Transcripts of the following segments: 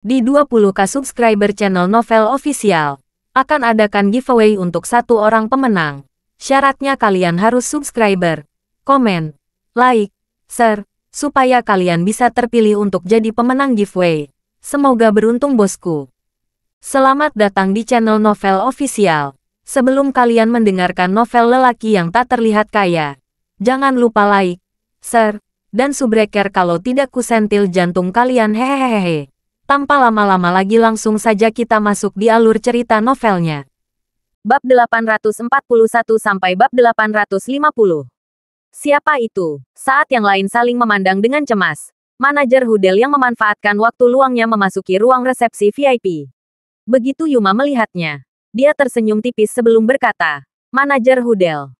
Di 20K subscriber channel Novel Official, akan adakan giveaway untuk satu orang pemenang. Syaratnya kalian harus subscriber, komen, like, share, supaya kalian bisa terpilih untuk jadi pemenang giveaway. Semoga beruntung bosku. Selamat datang di channel Novel Official. Sebelum kalian mendengarkan novel lelaki yang tak terlihat kaya, jangan lupa like, share, dan subbreaker kalau tidak kusentil jantung kalian hehehehe. Tanpa lama-lama lagi langsung saja kita masuk di alur cerita novelnya. Bab 841 sampai bab 850. Siapa itu? Saat yang lain saling memandang dengan cemas. Manajer Hudel yang memanfaatkan waktu luangnya memasuki ruang resepsi VIP. Begitu Yuma melihatnya, dia tersenyum tipis sebelum berkata, "Manajer Hudel,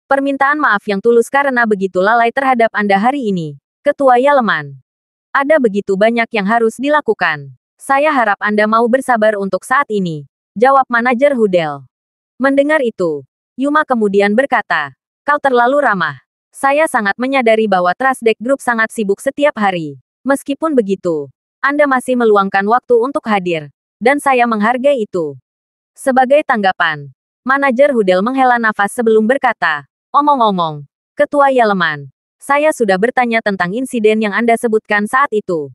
permintaan maaf yang tulus karena begitu lalai terhadap Anda hari ini, Ketua Yaleman. Ada begitu banyak yang harus dilakukan. Saya harap Anda mau bersabar untuk saat ini," jawab manajer Hudel. Mendengar itu, Yuma kemudian berkata, "Kau terlalu ramah. Saya sangat menyadari bahwa Trust Deck Group sangat sibuk setiap hari. Meskipun begitu, Anda masih meluangkan waktu untuk hadir, dan saya menghargai itu." Sebagai tanggapan, manajer Hudel menghela nafas sebelum berkata, "Omong-omong, Ketua Yaleman, saya sudah bertanya tentang insiden yang Anda sebutkan saat itu.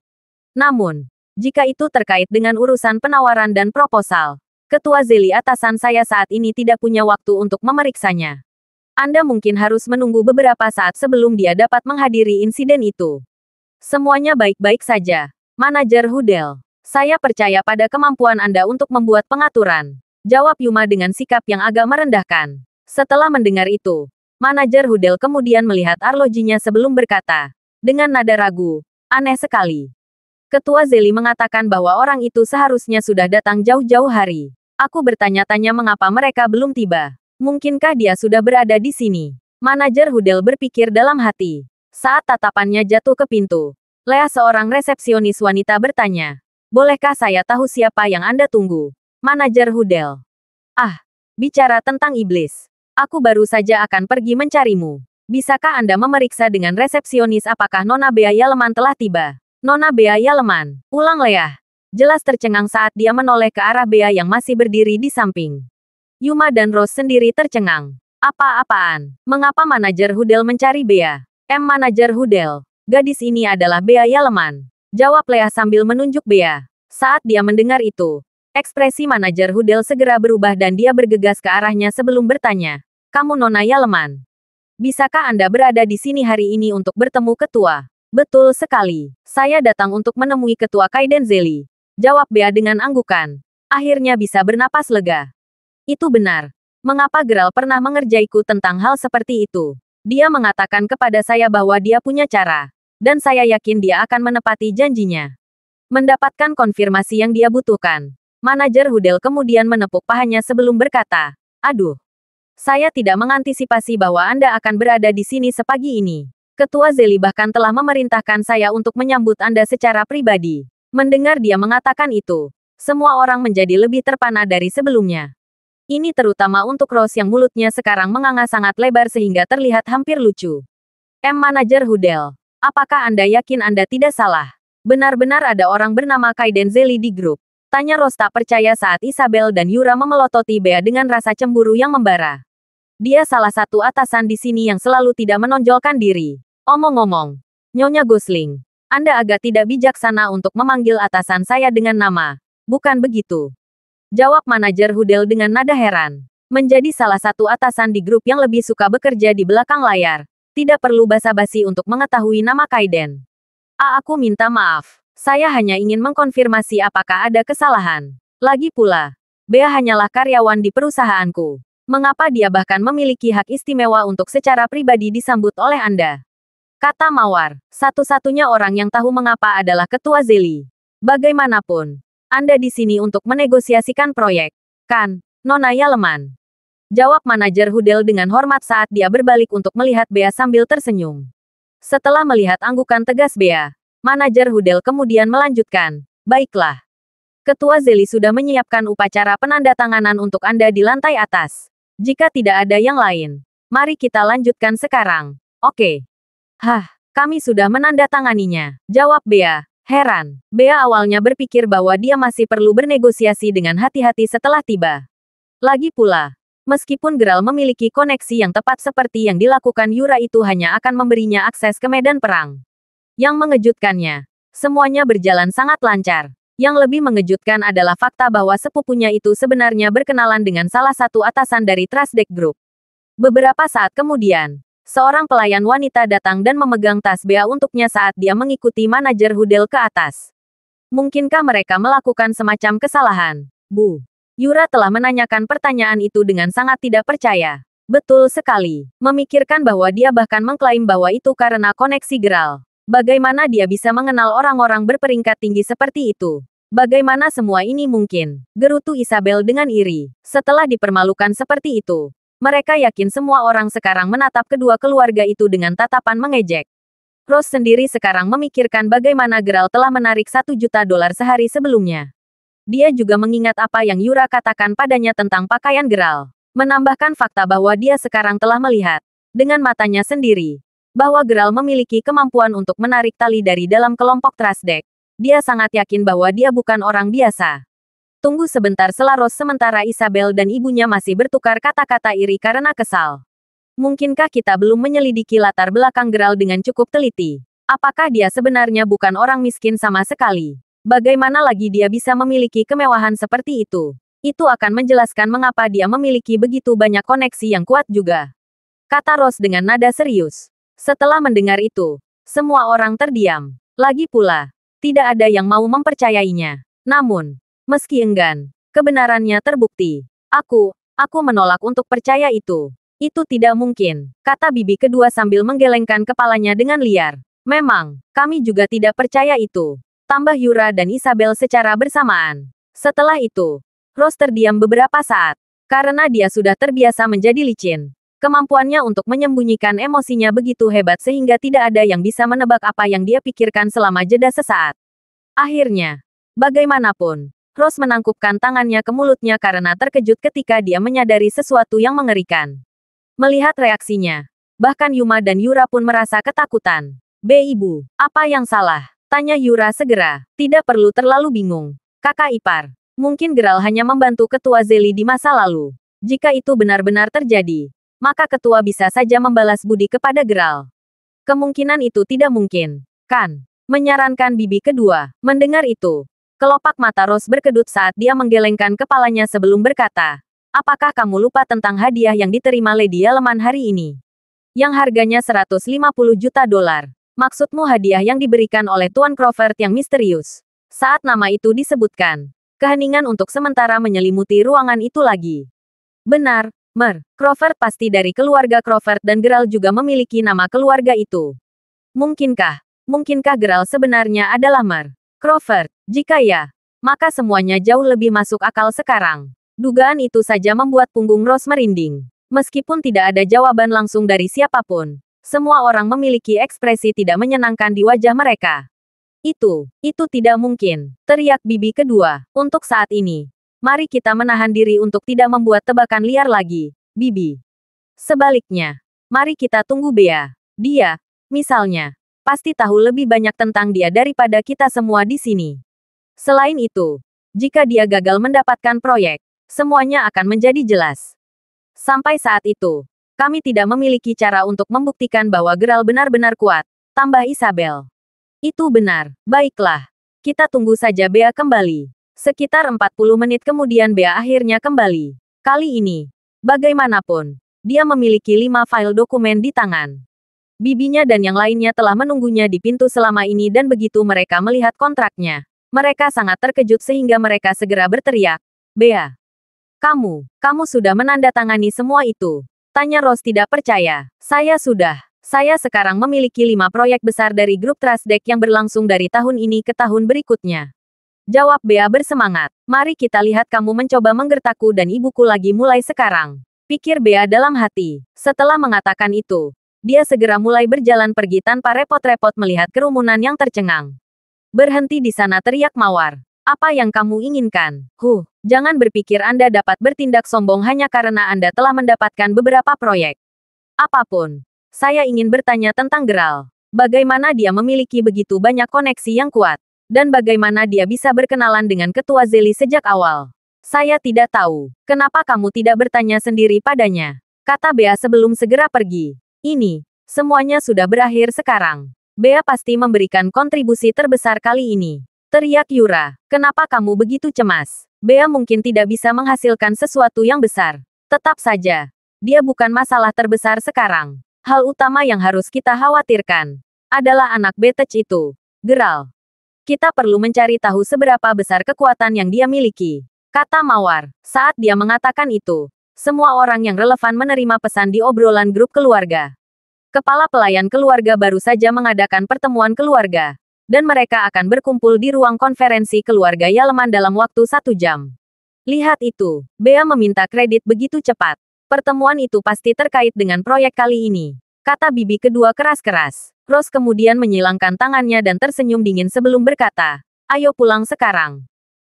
Namun, jika itu terkait dengan urusan penawaran dan proposal, Ketua Zeli atasan saya saat ini tidak punya waktu untuk memeriksanya. Anda mungkin harus menunggu beberapa saat sebelum dia dapat menghadiri insiden itu." "Semuanya baik-baik saja, manajer Hudel. Saya percaya pada kemampuan Anda untuk membuat pengaturan," jawab Yuma dengan sikap yang agak merendahkan. Setelah mendengar itu, manajer Hudel kemudian melihat arlojinya sebelum berkata, dengan nada ragu, "Aneh sekali. Ketua Zeli mengatakan bahwa orang itu seharusnya sudah datang jauh-jauh hari. Aku bertanya-tanya mengapa mereka belum tiba. Mungkinkah dia sudah berada di sini?" Manajer Hudel berpikir dalam hati. Saat tatapannya jatuh ke pintu, Lea seorang resepsionis wanita bertanya, "Bolehkah saya tahu siapa yang Anda tunggu?" Manajer Hudel. "Ah, bicara tentang iblis. Aku baru saja akan pergi mencarimu. Bisakah Anda memeriksa dengan resepsionis apakah Nona Bea Yaleman telah tiba?" "Nona Bea Yaleman," ulang Lea. Jelas tercengang saat dia menoleh ke arah Bea yang masih berdiri di samping. Yuma dan Rose sendiri tercengang. "Apa-apaan? Mengapa manajer Hudel mencari Bea?" Manajer Hudel. "Gadis ini adalah Bea Yaleman," jawab Lea sambil menunjuk Bea. Saat dia mendengar itu, ekspresi manajer Hudel segera berubah dan dia bergegas ke arahnya sebelum bertanya, "Kamu Nona Yaleman? Bisakah Anda berada di sini hari ini untuk bertemu ketua?" "Betul sekali. Saya datang untuk menemui Ketua Kaiden Zeli," jawab Bea dengan anggukan. Akhirnya bisa bernapas lega. "Itu benar. Mengapa Geralt pernah mengerjaiku tentang hal seperti itu? Dia mengatakan kepada saya bahwa dia punya cara, dan saya yakin dia akan menepati janjinya." Mendapatkan konfirmasi yang dia butuhkan, manajer Hudel kemudian menepuk pahanya sebelum berkata, "Aduh. Saya tidak mengantisipasi bahwa Anda akan berada di sini sepagi ini. Ketua Zeli bahkan telah memerintahkan saya untuk menyambut Anda secara pribadi." Mendengar dia mengatakan itu, semua orang menjadi lebih terpana dari sebelumnya. Ini terutama untuk Rose yang mulutnya sekarang menganga sangat lebar sehingga terlihat hampir lucu. Manajer Hudel, apakah Anda yakin Anda tidak salah? Benar-benar ada orang bernama Kaiden Zeli di grup? Tanya Rose tak percaya saat Isabel dan Yura memelototi Bea dengan rasa cemburu yang membara. "Dia salah satu atasan di sini yang selalu tidak menonjolkan diri. Omong-omong, Nyonya Gosling, Anda agak tidak bijaksana untuk memanggil atasan saya dengan nama, bukan begitu?" jawab manajer Hudel dengan nada heran. Menjadi salah satu atasan di grup yang lebih suka bekerja di belakang layar, tidak perlu basa-basi untuk mengetahui nama Kaiden. Aku minta maaf. Saya hanya ingin mengkonfirmasi apakah ada kesalahan. Lagi pula, Bea hanyalah karyawan di perusahaanku. Mengapa dia bahkan memiliki hak istimewa untuk secara pribadi disambut oleh Anda?" Kata Mawar, satu-satunya orang yang tahu mengapa adalah Ketua Zeli. "Bagaimanapun, Anda di sini untuk menegosiasikan proyek, kan, Nona Yaleman?" jawab manajer Hudel dengan hormat saat dia berbalik untuk melihat Bea sambil tersenyum. Setelah melihat anggukan tegas Bea, manajer Hudel kemudian melanjutkan, "Baiklah. Ketua Zeli sudah menyiapkan upacara penandatanganan untuk Anda di lantai atas. Jika tidak ada yang lain, mari kita lanjutkan sekarang." "Oke." "Hah, kami sudah menandatanganinya," jawab Bea. Heran, Bea awalnya berpikir bahwa dia masih perlu bernegosiasi dengan hati-hati setelah tiba. Lagi pula, meskipun Geralt memiliki koneksi yang tepat seperti yang dilakukan Yura, itu hanya akan memberinya akses ke medan perang. Yang mengejutkannya, semuanya berjalan sangat lancar. Yang lebih mengejutkan adalah fakta bahwa sepupunya itu sebenarnya berkenalan dengan salah satu atasan dari Trasdeck Group. Beberapa saat kemudian, seorang pelayan wanita datang dan memegang tas Bea untuknya saat dia mengikuti manajer Hudel ke atas. Mungkinkah mereka melakukan semacam kesalahan? Bu. Yura telah menanyakan pertanyaan itu dengan sangat tidak percaya. Betul sekali. Memikirkan bahwa dia bahkan mengklaim bahwa itu karena koneksi Geralt. Bagaimana dia bisa mengenal orang-orang berperingkat tinggi seperti itu? Bagaimana semua ini mungkin? Gerutu Isabel dengan iri. Setelah dipermalukan seperti itu, mereka yakin semua orang sekarang menatap kedua keluarga itu dengan tatapan mengejek. Rose sendiri sekarang memikirkan bagaimana Geralt telah menarik $1 juta sehari sebelumnya. Dia juga mengingat apa yang Yura katakan padanya tentang pakaian Geralt. Menambahkan fakta bahwa dia sekarang telah melihat, dengan matanya sendiri, bahwa Geralt memiliki kemampuan untuk menarik tali dari dalam kelompok Trasdeck. Dia sangat yakin bahwa dia bukan orang biasa. Tunggu sebentar, sela Rose sementara Isabel dan ibunya masih bertukar kata-kata iri karena kesal. Mungkinkah kita belum menyelidiki latar belakang Geralt dengan cukup teliti? Apakah dia sebenarnya bukan orang miskin sama sekali? Bagaimana lagi dia bisa memiliki kemewahan seperti itu? Itu akan menjelaskan mengapa dia memiliki begitu banyak koneksi yang kuat juga. Kata Rose dengan nada serius. Setelah mendengar itu, semua orang terdiam. Lagi pula, tidak ada yang mau mempercayainya. Namun, meski enggan, kebenarannya terbukti. Aku menolak untuk percaya itu. Itu tidak mungkin, kata bibi kedua sambil menggelengkan kepalanya dengan liar. Memang, kami juga tidak percaya itu. Tambah Yura dan Isabel secara bersamaan. Setelah itu, Rose terdiam beberapa saat. Karena dia sudah terbiasa menjadi licin. Kemampuannya untuk menyembunyikan emosinya begitu hebat sehingga tidak ada yang bisa menebak apa yang dia pikirkan selama jeda sesaat. Akhirnya, bagaimanapun, Rose menangkupkan tangannya ke mulutnya karena terkejut ketika dia menyadari sesuatu yang mengerikan. Melihat reaksinya, bahkan Yuma dan Yura pun merasa ketakutan. Ibu, apa yang salah? Tanya Yura segera. Tidak perlu terlalu bingung. Kakak ipar, mungkin Geralt hanya membantu ketua Zeli di masa lalu. Jika itu benar-benar terjadi, maka ketua bisa saja membalas budi kepada Geralt. Kemungkinan itu tidak mungkin, kan? Menyarankan bibi kedua. Mendengar itu, kelopak mata Rose berkedut saat dia menggelengkan kepalanya sebelum berkata, apakah kamu lupa tentang hadiah yang diterima Lady Yeleman hari ini? Yang harganya $150 juta. Maksudmu hadiah yang diberikan oleh Tuan Crawford yang misterius. Saat nama itu disebutkan, keheningan untuk sementara menyelimuti ruangan itu lagi. Benar, Mer. Crawford pasti dari keluarga Crawford dan Geralt juga memiliki nama keluarga itu. Mungkinkah Geralt sebenarnya adalah Mer Crawford? Jika ya, maka semuanya jauh lebih masuk akal sekarang. Dugaan itu saja membuat punggung Rose merinding. Meskipun tidak ada jawaban langsung dari siapapun, semua orang memiliki ekspresi tidak menyenangkan di wajah mereka. Itu tidak mungkin, teriak bibi kedua. Untuk saat ini, mari kita menahan diri untuk tidak membuat tebakan liar lagi, bibi. Sebaliknya, mari kita tunggu Bea. Dia, misalnya, pasti tahu lebih banyak tentang dia daripada kita semua di sini. Selain itu, jika dia gagal mendapatkan proyek, semuanya akan menjadi jelas. Sampai saat itu, kami tidak memiliki cara untuk membuktikan bahwa Geralt benar-benar kuat, tambah Isabel. Itu benar. Baiklah, kita tunggu saja Bea kembali. Sekitar 40 menit kemudian Bea akhirnya kembali. Kali ini, bagaimanapun, dia memiliki 5 file dokumen di tangan. Bibinya dan yang lainnya telah menunggunya di pintu selama ini dan begitu mereka melihat kontraknya, mereka sangat terkejut sehingga mereka segera berteriak, Bea. Kamu sudah menandatangani semua itu? Tanya Rose tidak percaya. Saya sekarang memiliki 5 proyek besar dari grup Trasdeck yang berlangsung dari tahun ini ke tahun berikutnya. Jawab Bea bersemangat. Mari kita lihat kamu mencoba menggertakku dan ibuku lagi mulai sekarang. Pikir Bea dalam hati. Setelah mengatakan itu, dia segera mulai berjalan pergi tanpa repot-repot melihat kerumunan yang tercengang. Berhenti di sana, teriak Mawar. Apa yang kamu inginkan? Jangan berpikir Anda dapat bertindak sombong hanya karena Anda telah mendapatkan beberapa proyek. Apapun. Saya ingin bertanya tentang Geralt. Bagaimana dia memiliki begitu banyak koneksi yang kuat? Dan bagaimana dia bisa berkenalan dengan Ketua Zeli sejak awal? Saya tidak tahu. Kenapa kamu tidak bertanya sendiri padanya? Kata Bea sebelum segera pergi. Ini, semuanya sudah berakhir sekarang. Bea pasti memberikan kontribusi terbesar kali ini. Teriak Yura. Kenapa kamu begitu cemas? Bea mungkin tidak bisa menghasilkan sesuatu yang besar. Tetap saja. Dia bukan masalah terbesar sekarang. Hal utama yang harus kita khawatirkan adalah anak Betech itu. Geral. Kita perlu mencari tahu seberapa besar kekuatan yang dia miliki. Kata Mawar. Saat dia mengatakan itu, semua orang yang relevan menerima pesan di obrolan grup keluarga. Kepala pelayan keluarga baru saja mengadakan pertemuan keluarga. Dan mereka akan berkumpul di ruang konferensi keluarga Yaleman dalam waktu 1 jam. Lihat itu. Bea meminta kredit begitu cepat. Pertemuan itu pasti terkait dengan proyek kali ini. Kata bibi kedua keras-keras. Rose kemudian menyilangkan tangannya dan tersenyum dingin sebelum berkata, ayo pulang sekarang.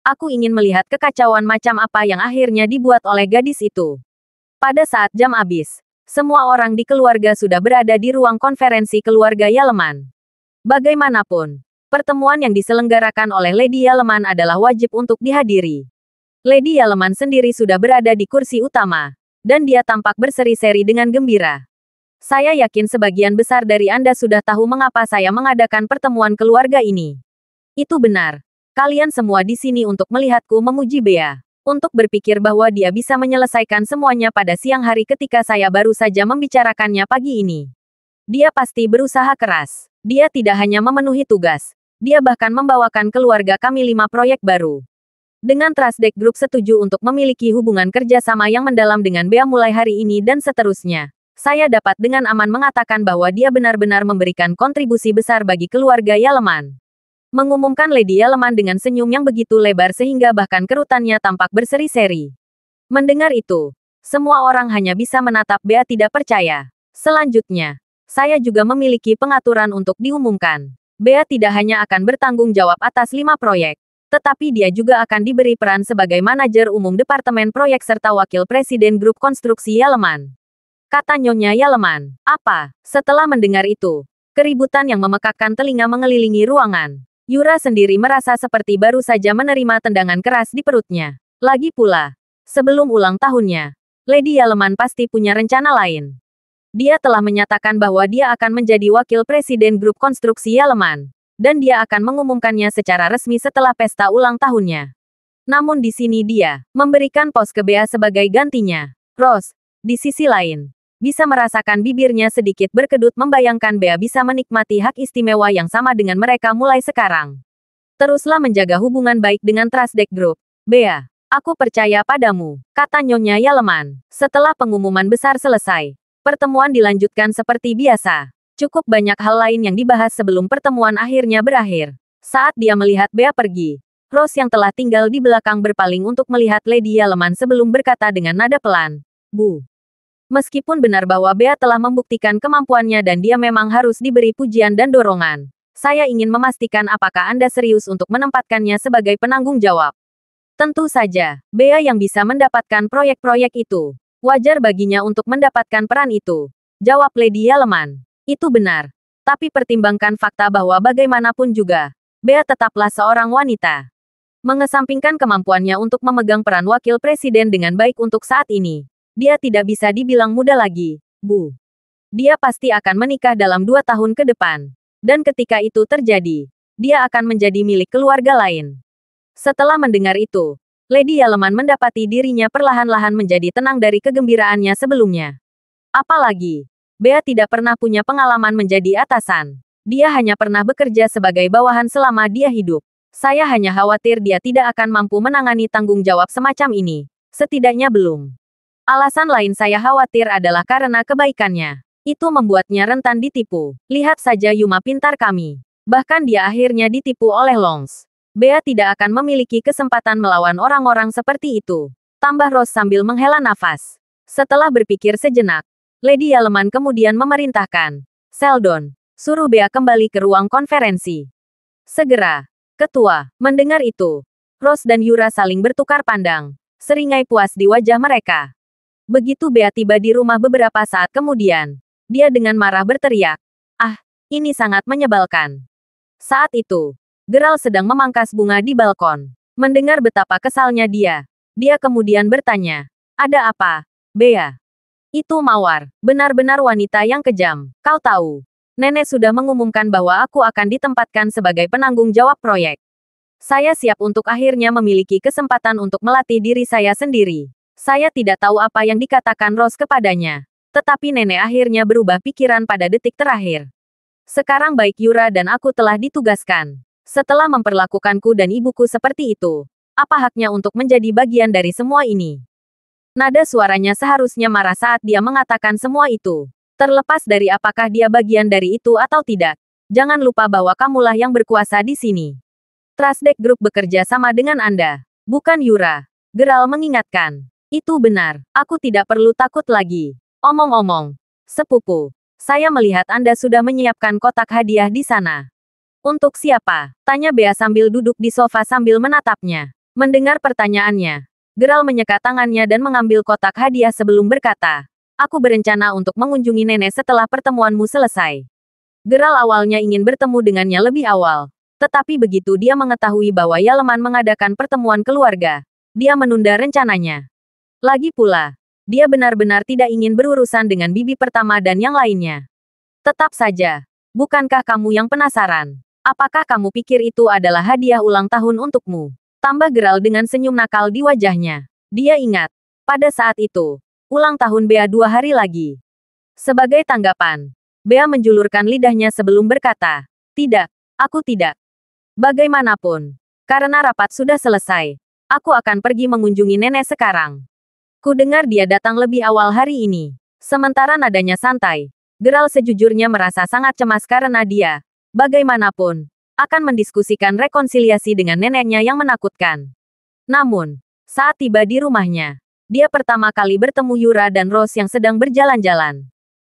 Aku ingin melihat kekacauan macam apa yang akhirnya dibuat oleh gadis itu. Pada saat jam habis, semua orang di keluarga sudah berada di ruang konferensi keluarga Yaleman. Bagaimanapun, pertemuan yang diselenggarakan oleh Lady Yaleman adalah wajib untuk dihadiri. Lady Yaleman sendiri sudah berada di kursi utama, dan dia tampak berseri-seri dengan gembira. Saya yakin sebagian besar dari Anda sudah tahu mengapa saya mengadakan pertemuan keluarga ini. Itu benar. Kalian semua di sini untuk melihatku memuji Bea. Untuk berpikir bahwa dia bisa menyelesaikan semuanya pada siang hari ketika saya baru saja membicarakannya pagi ini. Dia pasti berusaha keras. Dia tidak hanya memenuhi tugas. Dia bahkan membawakan keluarga kami 5 proyek baru. Dengan Trustdeck Group setuju untuk memiliki hubungan kerjasama yang mendalam dengan Bea mulai hari ini dan seterusnya. Saya dapat dengan aman mengatakan bahwa dia benar-benar memberikan kontribusi besar bagi keluarga Yaleman. Mengumumkan Lady Yaleman dengan senyum yang begitu lebar sehingga bahkan kerutannya tampak berseri-seri. Mendengar itu, semua orang hanya bisa menatap Bea tidak percaya. Selanjutnya, saya juga memiliki pengaturan untuk diumumkan. Bea tidak hanya akan bertanggung jawab atas 5 proyek, tetapi dia juga akan diberi peran sebagai manajer umum Departemen Proyek serta Wakil Presiden Grup Konstruksi Yaleman. Kata Nyonya Yaleman. Apa? Setelah mendengar itu, keributan yang memekakkan telinga mengelilingi ruangan. Yura sendiri merasa seperti baru saja menerima tendangan keras di perutnya. Lagi pula, sebelum ulang tahunnya, Lady Yaleman pasti punya rencana lain. Dia telah menyatakan bahwa dia akan menjadi wakil presiden grup konstruksi Yaleman, dan dia akan mengumumkannya secara resmi setelah pesta ulang tahunnya. Namun di sini dia memberikan pos ke Bea sebagai gantinya. Rose, di sisi lain, bisa merasakan bibirnya sedikit berkedut membayangkan Bea bisa menikmati hak istimewa yang sama dengan mereka mulai sekarang. Teruslah menjaga hubungan baik dengan Trustdeck Group. Bea, aku percaya padamu, kata Nyonya Yaleman. Setelah pengumuman besar selesai, pertemuan dilanjutkan seperti biasa. Cukup banyak hal lain yang dibahas sebelum pertemuan akhirnya berakhir. Saat dia melihat Bea pergi, Rose yang telah tinggal di belakang berpaling untuk melihat Lady Yaleman sebelum berkata dengan nada pelan, Bu. Meskipun benar bahwa Bea telah membuktikan kemampuannya dan dia memang harus diberi pujian dan dorongan, saya ingin memastikan apakah Anda serius untuk menempatkannya sebagai penanggung jawab. Tentu saja, Bea yang bisa mendapatkan proyek-proyek itu. Wajar baginya untuk mendapatkan peran itu. Jawab Lady Yaleman. Itu benar. Tapi pertimbangkan fakta bahwa bagaimanapun juga, Bea tetaplah seorang wanita. Mengesampingkan kemampuannya untuk memegang peran wakil presiden dengan baik untuk saat ini. Dia tidak bisa dibilang muda lagi, Bu. Dia pasti akan menikah dalam 2 tahun ke depan. Dan ketika itu terjadi, dia akan menjadi milik keluarga lain. Setelah mendengar itu, Lady Yaleman mendapati dirinya perlahan-lahan menjadi tenang dari kegembiraannya sebelumnya. Apalagi, Bea tidak pernah punya pengalaman menjadi atasan. Dia hanya pernah bekerja sebagai bawahan selama dia hidup. Saya hanya khawatir dia tidak akan mampu menangani tanggung jawab semacam ini. Setidaknya belum. Alasan lain saya khawatir adalah karena kebaikannya. Itu membuatnya rentan ditipu. Lihat saja Yuma pintar kami. Bahkan dia akhirnya ditipu oleh Longs. Bea tidak akan memiliki kesempatan melawan orang-orang seperti itu. Tambah Rose sambil menghela nafas. Setelah berpikir sejenak, Lady Yaleman kemudian memerintahkan, Seldon, suruh Bea kembali ke ruang konferensi. Segera. Ketua, mendengar itu, Rose dan Yura saling bertukar pandang. Seringai puas di wajah mereka. Begitu Bea tiba di rumah beberapa saat kemudian, dia dengan marah berteriak, "Ah, ini sangat menyebalkan." Saat itu, Gerald sedang memangkas bunga di balkon. Mendengar betapa kesalnya dia kemudian bertanya, "Ada apa, Bea?" "Itu Mawar, benar-benar wanita yang kejam. Kau tahu, nenek sudah mengumumkan bahwa aku akan ditempatkan sebagai penanggung jawab proyek. Saya siap untuk akhirnya memiliki kesempatan untuk melatih diri saya sendiri." Saya tidak tahu apa yang dikatakan Rose kepadanya. Tetapi nenek akhirnya berubah pikiran pada detik terakhir. "Sekarang baik Yura dan aku telah ditugaskan. Setelah memperlakukanku dan ibuku seperti itu, apa haknya untuk menjadi bagian dari semua ini?" Nada suaranya seharusnya marah saat dia mengatakan semua itu. Terlepas dari apakah dia bagian dari itu atau tidak, jangan lupa bahwa kamulah yang berkuasa di sini. Trasdek Group bekerja sama dengan Anda, bukan Yura. Gerald mengingatkan. "Itu benar, aku tidak perlu takut lagi. Omong-omong, sepupu, saya melihat Anda sudah menyiapkan kotak hadiah di sana." "Untuk siapa?" tanya Bea sambil duduk di sofa sambil menatapnya. Mendengar pertanyaannya, Gerald menyeka tangannya dan mengambil kotak hadiah sebelum berkata, "Aku berencana untuk mengunjungi nenek setelah pertemuanmu selesai." Gerald awalnya ingin bertemu dengannya lebih awal, tetapi begitu dia mengetahui bahwa Yaleman mengadakan pertemuan keluarga, dia menunda rencananya. Lagi pula, dia benar-benar tidak ingin berurusan dengan bibi pertama dan yang lainnya. "Tetap saja, bukankah kamu yang penasaran? Apakah kamu pikir itu adalah hadiah ulang tahun untukmu?" tambah Gerald dengan senyum nakal di wajahnya. Dia ingat, pada saat itu, ulang tahun Bea 2 hari lagi. Sebagai tanggapan, Bea menjulurkan lidahnya sebelum berkata, "Tidak, aku tidak. Bagaimanapun, karena rapat sudah selesai, aku akan pergi mengunjungi nenek sekarang. Ku dengar dia datang lebih awal hari ini." Sementara nadanya santai, Gerald sejujurnya merasa sangat cemas karena dia, bagaimanapun, akan mendiskusikan rekonsiliasi dengan neneknya yang menakutkan. Namun, saat tiba di rumahnya, dia pertama kali bertemu Yura dan Rose yang sedang berjalan-jalan.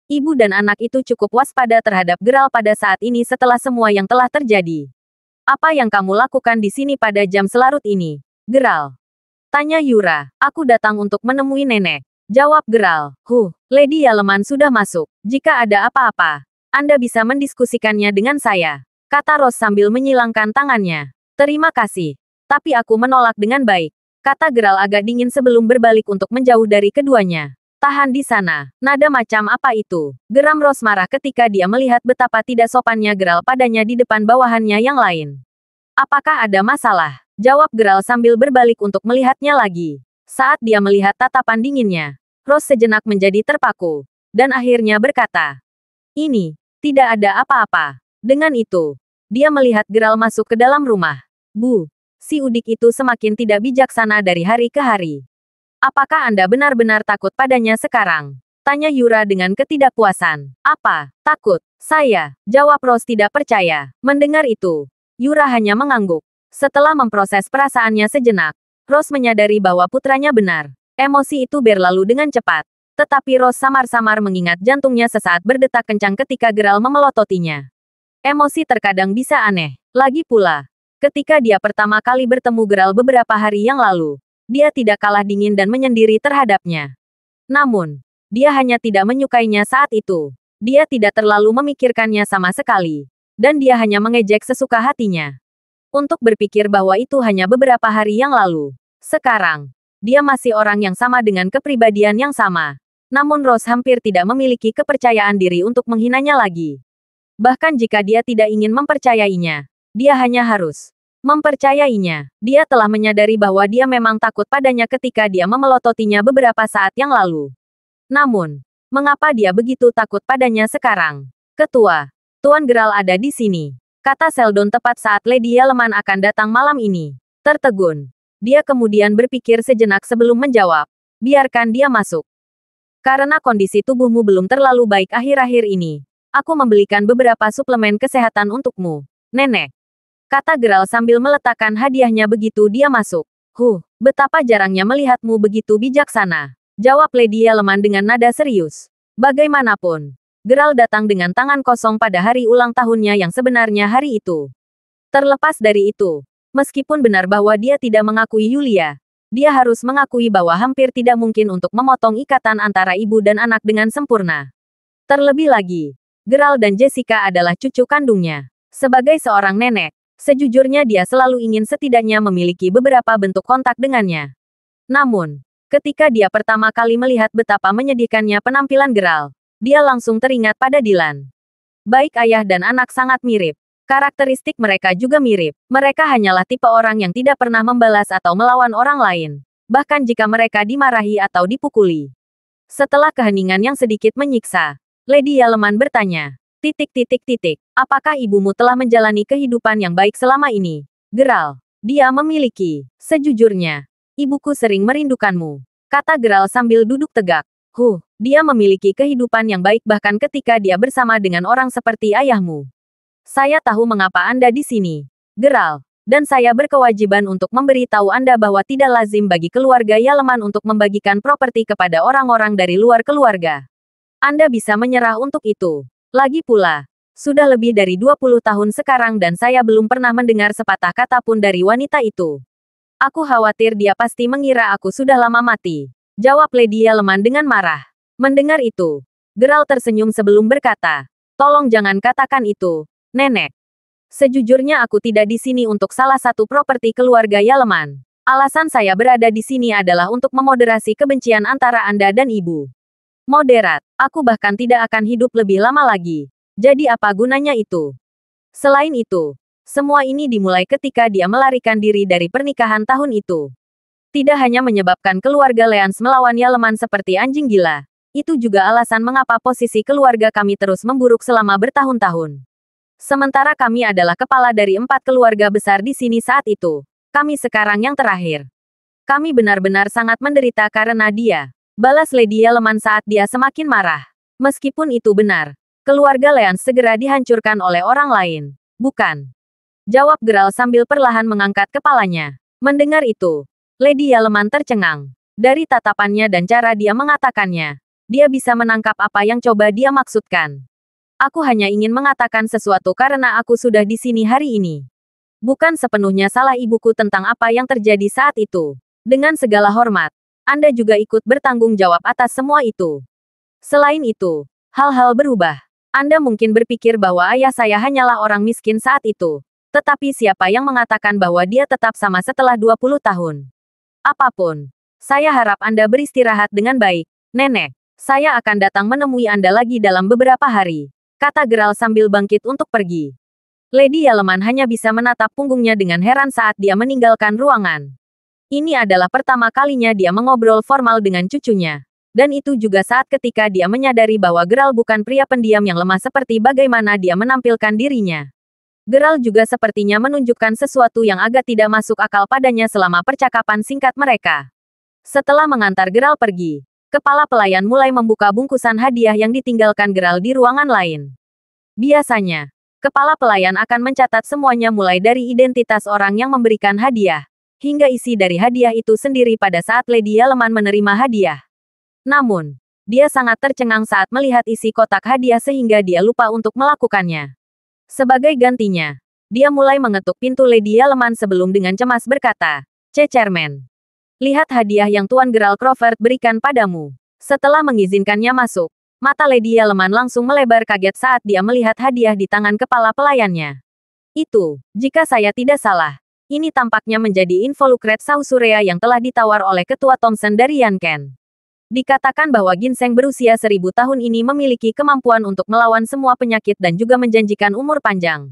Ibu dan anak itu cukup waspada terhadap Gerald pada saat ini setelah semua yang telah terjadi. "Apa yang kamu lakukan di sini pada jam selarut ini, Gerald?" tanya Yura. "Aku datang untuk menemui nenek," jawab Gerald. Lady Yaleman sudah masuk. Jika ada apa-apa, Anda bisa mendiskusikannya dengan saya," kata Rose sambil menyilangkan tangannya. "Terima kasih. Tapi aku menolak dengan baik," kata Gerald agak dingin sebelum berbalik untuk menjauh dari keduanya. "Tahan di sana. Nada macam apa itu?" geram Rose marah ketika dia melihat betapa tidak sopannya Gerald padanya di depan bawahannya yang lain. "Apakah ada masalah?" jawab Gerald sambil berbalik untuk melihatnya lagi. Saat dia melihat tatapan dinginnya, Rose sejenak menjadi terpaku, dan akhirnya berkata, "Ini, tidak ada apa-apa." Dengan itu, dia melihat Gerald masuk ke dalam rumah. "Bu, si udik itu semakin tidak bijaksana dari hari ke hari. Apakah Anda benar-benar takut padanya sekarang?" tanya Yura dengan ketidakpuasan. "Apa? Takut? Saya?" jawab Rose tidak percaya. Mendengar itu, Yura hanya mengangguk. Setelah memproses perasaannya sejenak, Rose menyadari bahwa putranya benar. Emosi itu berlalu dengan cepat. Tetapi Rose samar-samar mengingat jantungnya sesaat berdetak kencang ketika Gerald memelototinya. Emosi terkadang bisa aneh. Lagi pula, ketika dia pertama kali bertemu Gerald beberapa hari yang lalu, dia tidak kalah dingin dan menyendiri terhadapnya. Namun, dia hanya tidak menyukainya saat itu. Dia tidak terlalu memikirkannya sama sekali. Dan dia hanya mengejek sesuka hatinya. Untuk berpikir bahwa itu hanya beberapa hari yang lalu. Sekarang, dia masih orang yang sama dengan kepribadian yang sama. Namun Rose hampir tidak memiliki kepercayaan diri untuk menghinanya lagi. Bahkan jika dia tidak ingin mempercayainya, dia hanya harus mempercayainya. Dia telah menyadari bahwa dia memang takut padanya ketika dia memelototinya beberapa saat yang lalu. Namun, mengapa dia begitu takut padanya sekarang? "Ketua, Tuan Gerald ada di sini," kata Sheldon tepat saat Lady Yaleman akan datang malam ini. Tertegun. Dia kemudian berpikir sejenak sebelum menjawab, "Biarkan dia masuk. Karena kondisi tubuhmu belum terlalu baik akhir-akhir ini, aku membelikan beberapa suplemen kesehatan untukmu, Nenek," kata Gerald sambil meletakkan hadiahnya begitu dia masuk. Betapa jarangnya melihatmu begitu bijaksana," jawab Lady Yaleman dengan nada serius. Bagaimanapun, Gerald datang dengan tangan kosong pada hari ulang tahunnya yang sebenarnya hari itu. Terlepas dari itu, meskipun benar bahwa dia tidak mengakui Yulia, dia harus mengakui bahwa hampir tidak mungkin untuk memotong ikatan antara ibu dan anak dengan sempurna. Terlebih lagi, Gerald dan Jessica adalah cucu kandungnya. Sebagai seorang nenek, Sejujurnya dia selalu ingin setidaknya memiliki beberapa bentuk kontak dengannya. Namun, ketika dia pertama kali melihat betapa menyedihkannya penampilan Geralt, dia langsung teringat pada Dylan. Baik ayah dan anak sangat mirip. Karakteristik mereka juga mirip. Mereka hanyalah tipe orang yang tidak pernah membalas atau melawan orang lain. Bahkan jika mereka dimarahi atau dipukuli. Setelah keheningan yang sedikit menyiksa, Lady Yaleman bertanya, apakah ibumu telah menjalani kehidupan yang baik selama ini? Geralt, dia memiliki. Sejujurnya, ibuku sering merindukanmu, kata Geralt sambil duduk tegak. Dia memiliki kehidupan yang baik bahkan ketika dia bersama dengan orang seperti ayahmu. Saya tahu mengapa Anda di sini, Geralt, dan saya berkewajiban untuk memberitahu Anda bahwa tidak lazim bagi keluarga Yaleman untuk membagikan properti kepada orang-orang dari luar keluarga. Anda bisa menyerah untuk itu. Lagi pula, sudah lebih dari 20 tahun sekarang dan saya belum pernah mendengar sepatah kata pun dari wanita itu. Aku khawatir dia pasti mengira aku sudah lama mati, jawab Lady Yaleman dengan marah. Mendengar itu, Geralt tersenyum sebelum berkata, tolong jangan katakan itu, Nenek. Sejujurnya aku tidak di sini untuk salah satu properti keluarga Yaleman. Alasan saya berada di sini adalah untuk memoderasi kebencian antara Anda dan Ibu. Moderat, aku bahkan tidak akan hidup lebih lama lagi. Jadi apa gunanya itu? Selain itu, semua ini dimulai ketika dia melarikan diri dari pernikahan tahun itu. Tidak hanya menyebabkan keluarga Leans melawan Yaleman seperti anjing gila, itu juga alasan mengapa posisi keluarga kami terus memburuk selama bertahun-tahun. Sementara kami adalah kepala dari 4 keluarga besar di sini saat itu. Kami sekarang yang terakhir. Kami benar-benar sangat menderita karena dia. Balas Lady Yaleman saat dia semakin marah. Meskipun itu benar, keluarga Leans segera dihancurkan oleh orang lain. Bukan. Jawab Geralt sambil perlahan mengangkat kepalanya. Mendengar itu, Lady Yaleman tercengang. Dari tatapannya dan cara dia mengatakannya, dia bisa menangkap apa yang coba dia maksudkan. Aku hanya ingin mengatakan sesuatu karena aku sudah di sini hari ini. Bukan sepenuhnya salah ibuku tentang apa yang terjadi saat itu. Dengan segala hormat, Anda juga ikut bertanggung jawab atas semua itu. Selain itu, hal-hal berubah. Anda mungkin berpikir bahwa ayah saya hanyalah orang miskin saat itu. Tetapi siapa yang mengatakan bahwa dia tetap sama setelah 20 tahun? Apapun. Saya harap Anda beristirahat dengan baik, Nenek. Saya akan datang menemui Anda lagi dalam beberapa hari, kata Geralt sambil bangkit untuk pergi. Lady Yaleman hanya bisa menatap punggungnya dengan heran saat dia meninggalkan ruangan. Ini adalah pertama kalinya dia mengobrol formal dengan cucunya. Dan itu juga saat ketika dia menyadari bahwa Geralt bukan pria pendiam yang lemah seperti bagaimana dia menampilkan dirinya. Geralt juga sepertinya menunjukkan sesuatu yang agak tidak masuk akal padanya selama percakapan singkat mereka. Setelah mengantar Geralt pergi, kepala pelayan mulai membuka bungkusan hadiah yang ditinggalkan Geralt di ruangan lain. Biasanya, kepala pelayan akan mencatat semuanya mulai dari identitas orang yang memberikan hadiah, hingga isi dari hadiah itu sendiri pada saat Lady Yaleman menerima hadiah. Namun, dia sangat tercengang saat melihat isi kotak hadiah sehingga dia lupa untuk melakukannya. Sebagai gantinya, dia mulai mengetuk pintu Lady Yaleman sebelum dengan cemas berkata, Cecermen. Lihat hadiah yang Tuan Geralt Crawford berikan padamu. Setelah mengizinkannya masuk, mata Lady Yaleman langsung melebar kaget saat dia melihat hadiah di tangan kepala pelayannya. Itu, jika saya tidak salah, ini tampaknya menjadi involucrate sausurea yang telah ditawar oleh Ketua Thompson dari Yanken. Dikatakan bahwa ginseng berusia 1000 tahun ini memiliki kemampuan untuk melawan semua penyakit dan juga menjanjikan umur panjang.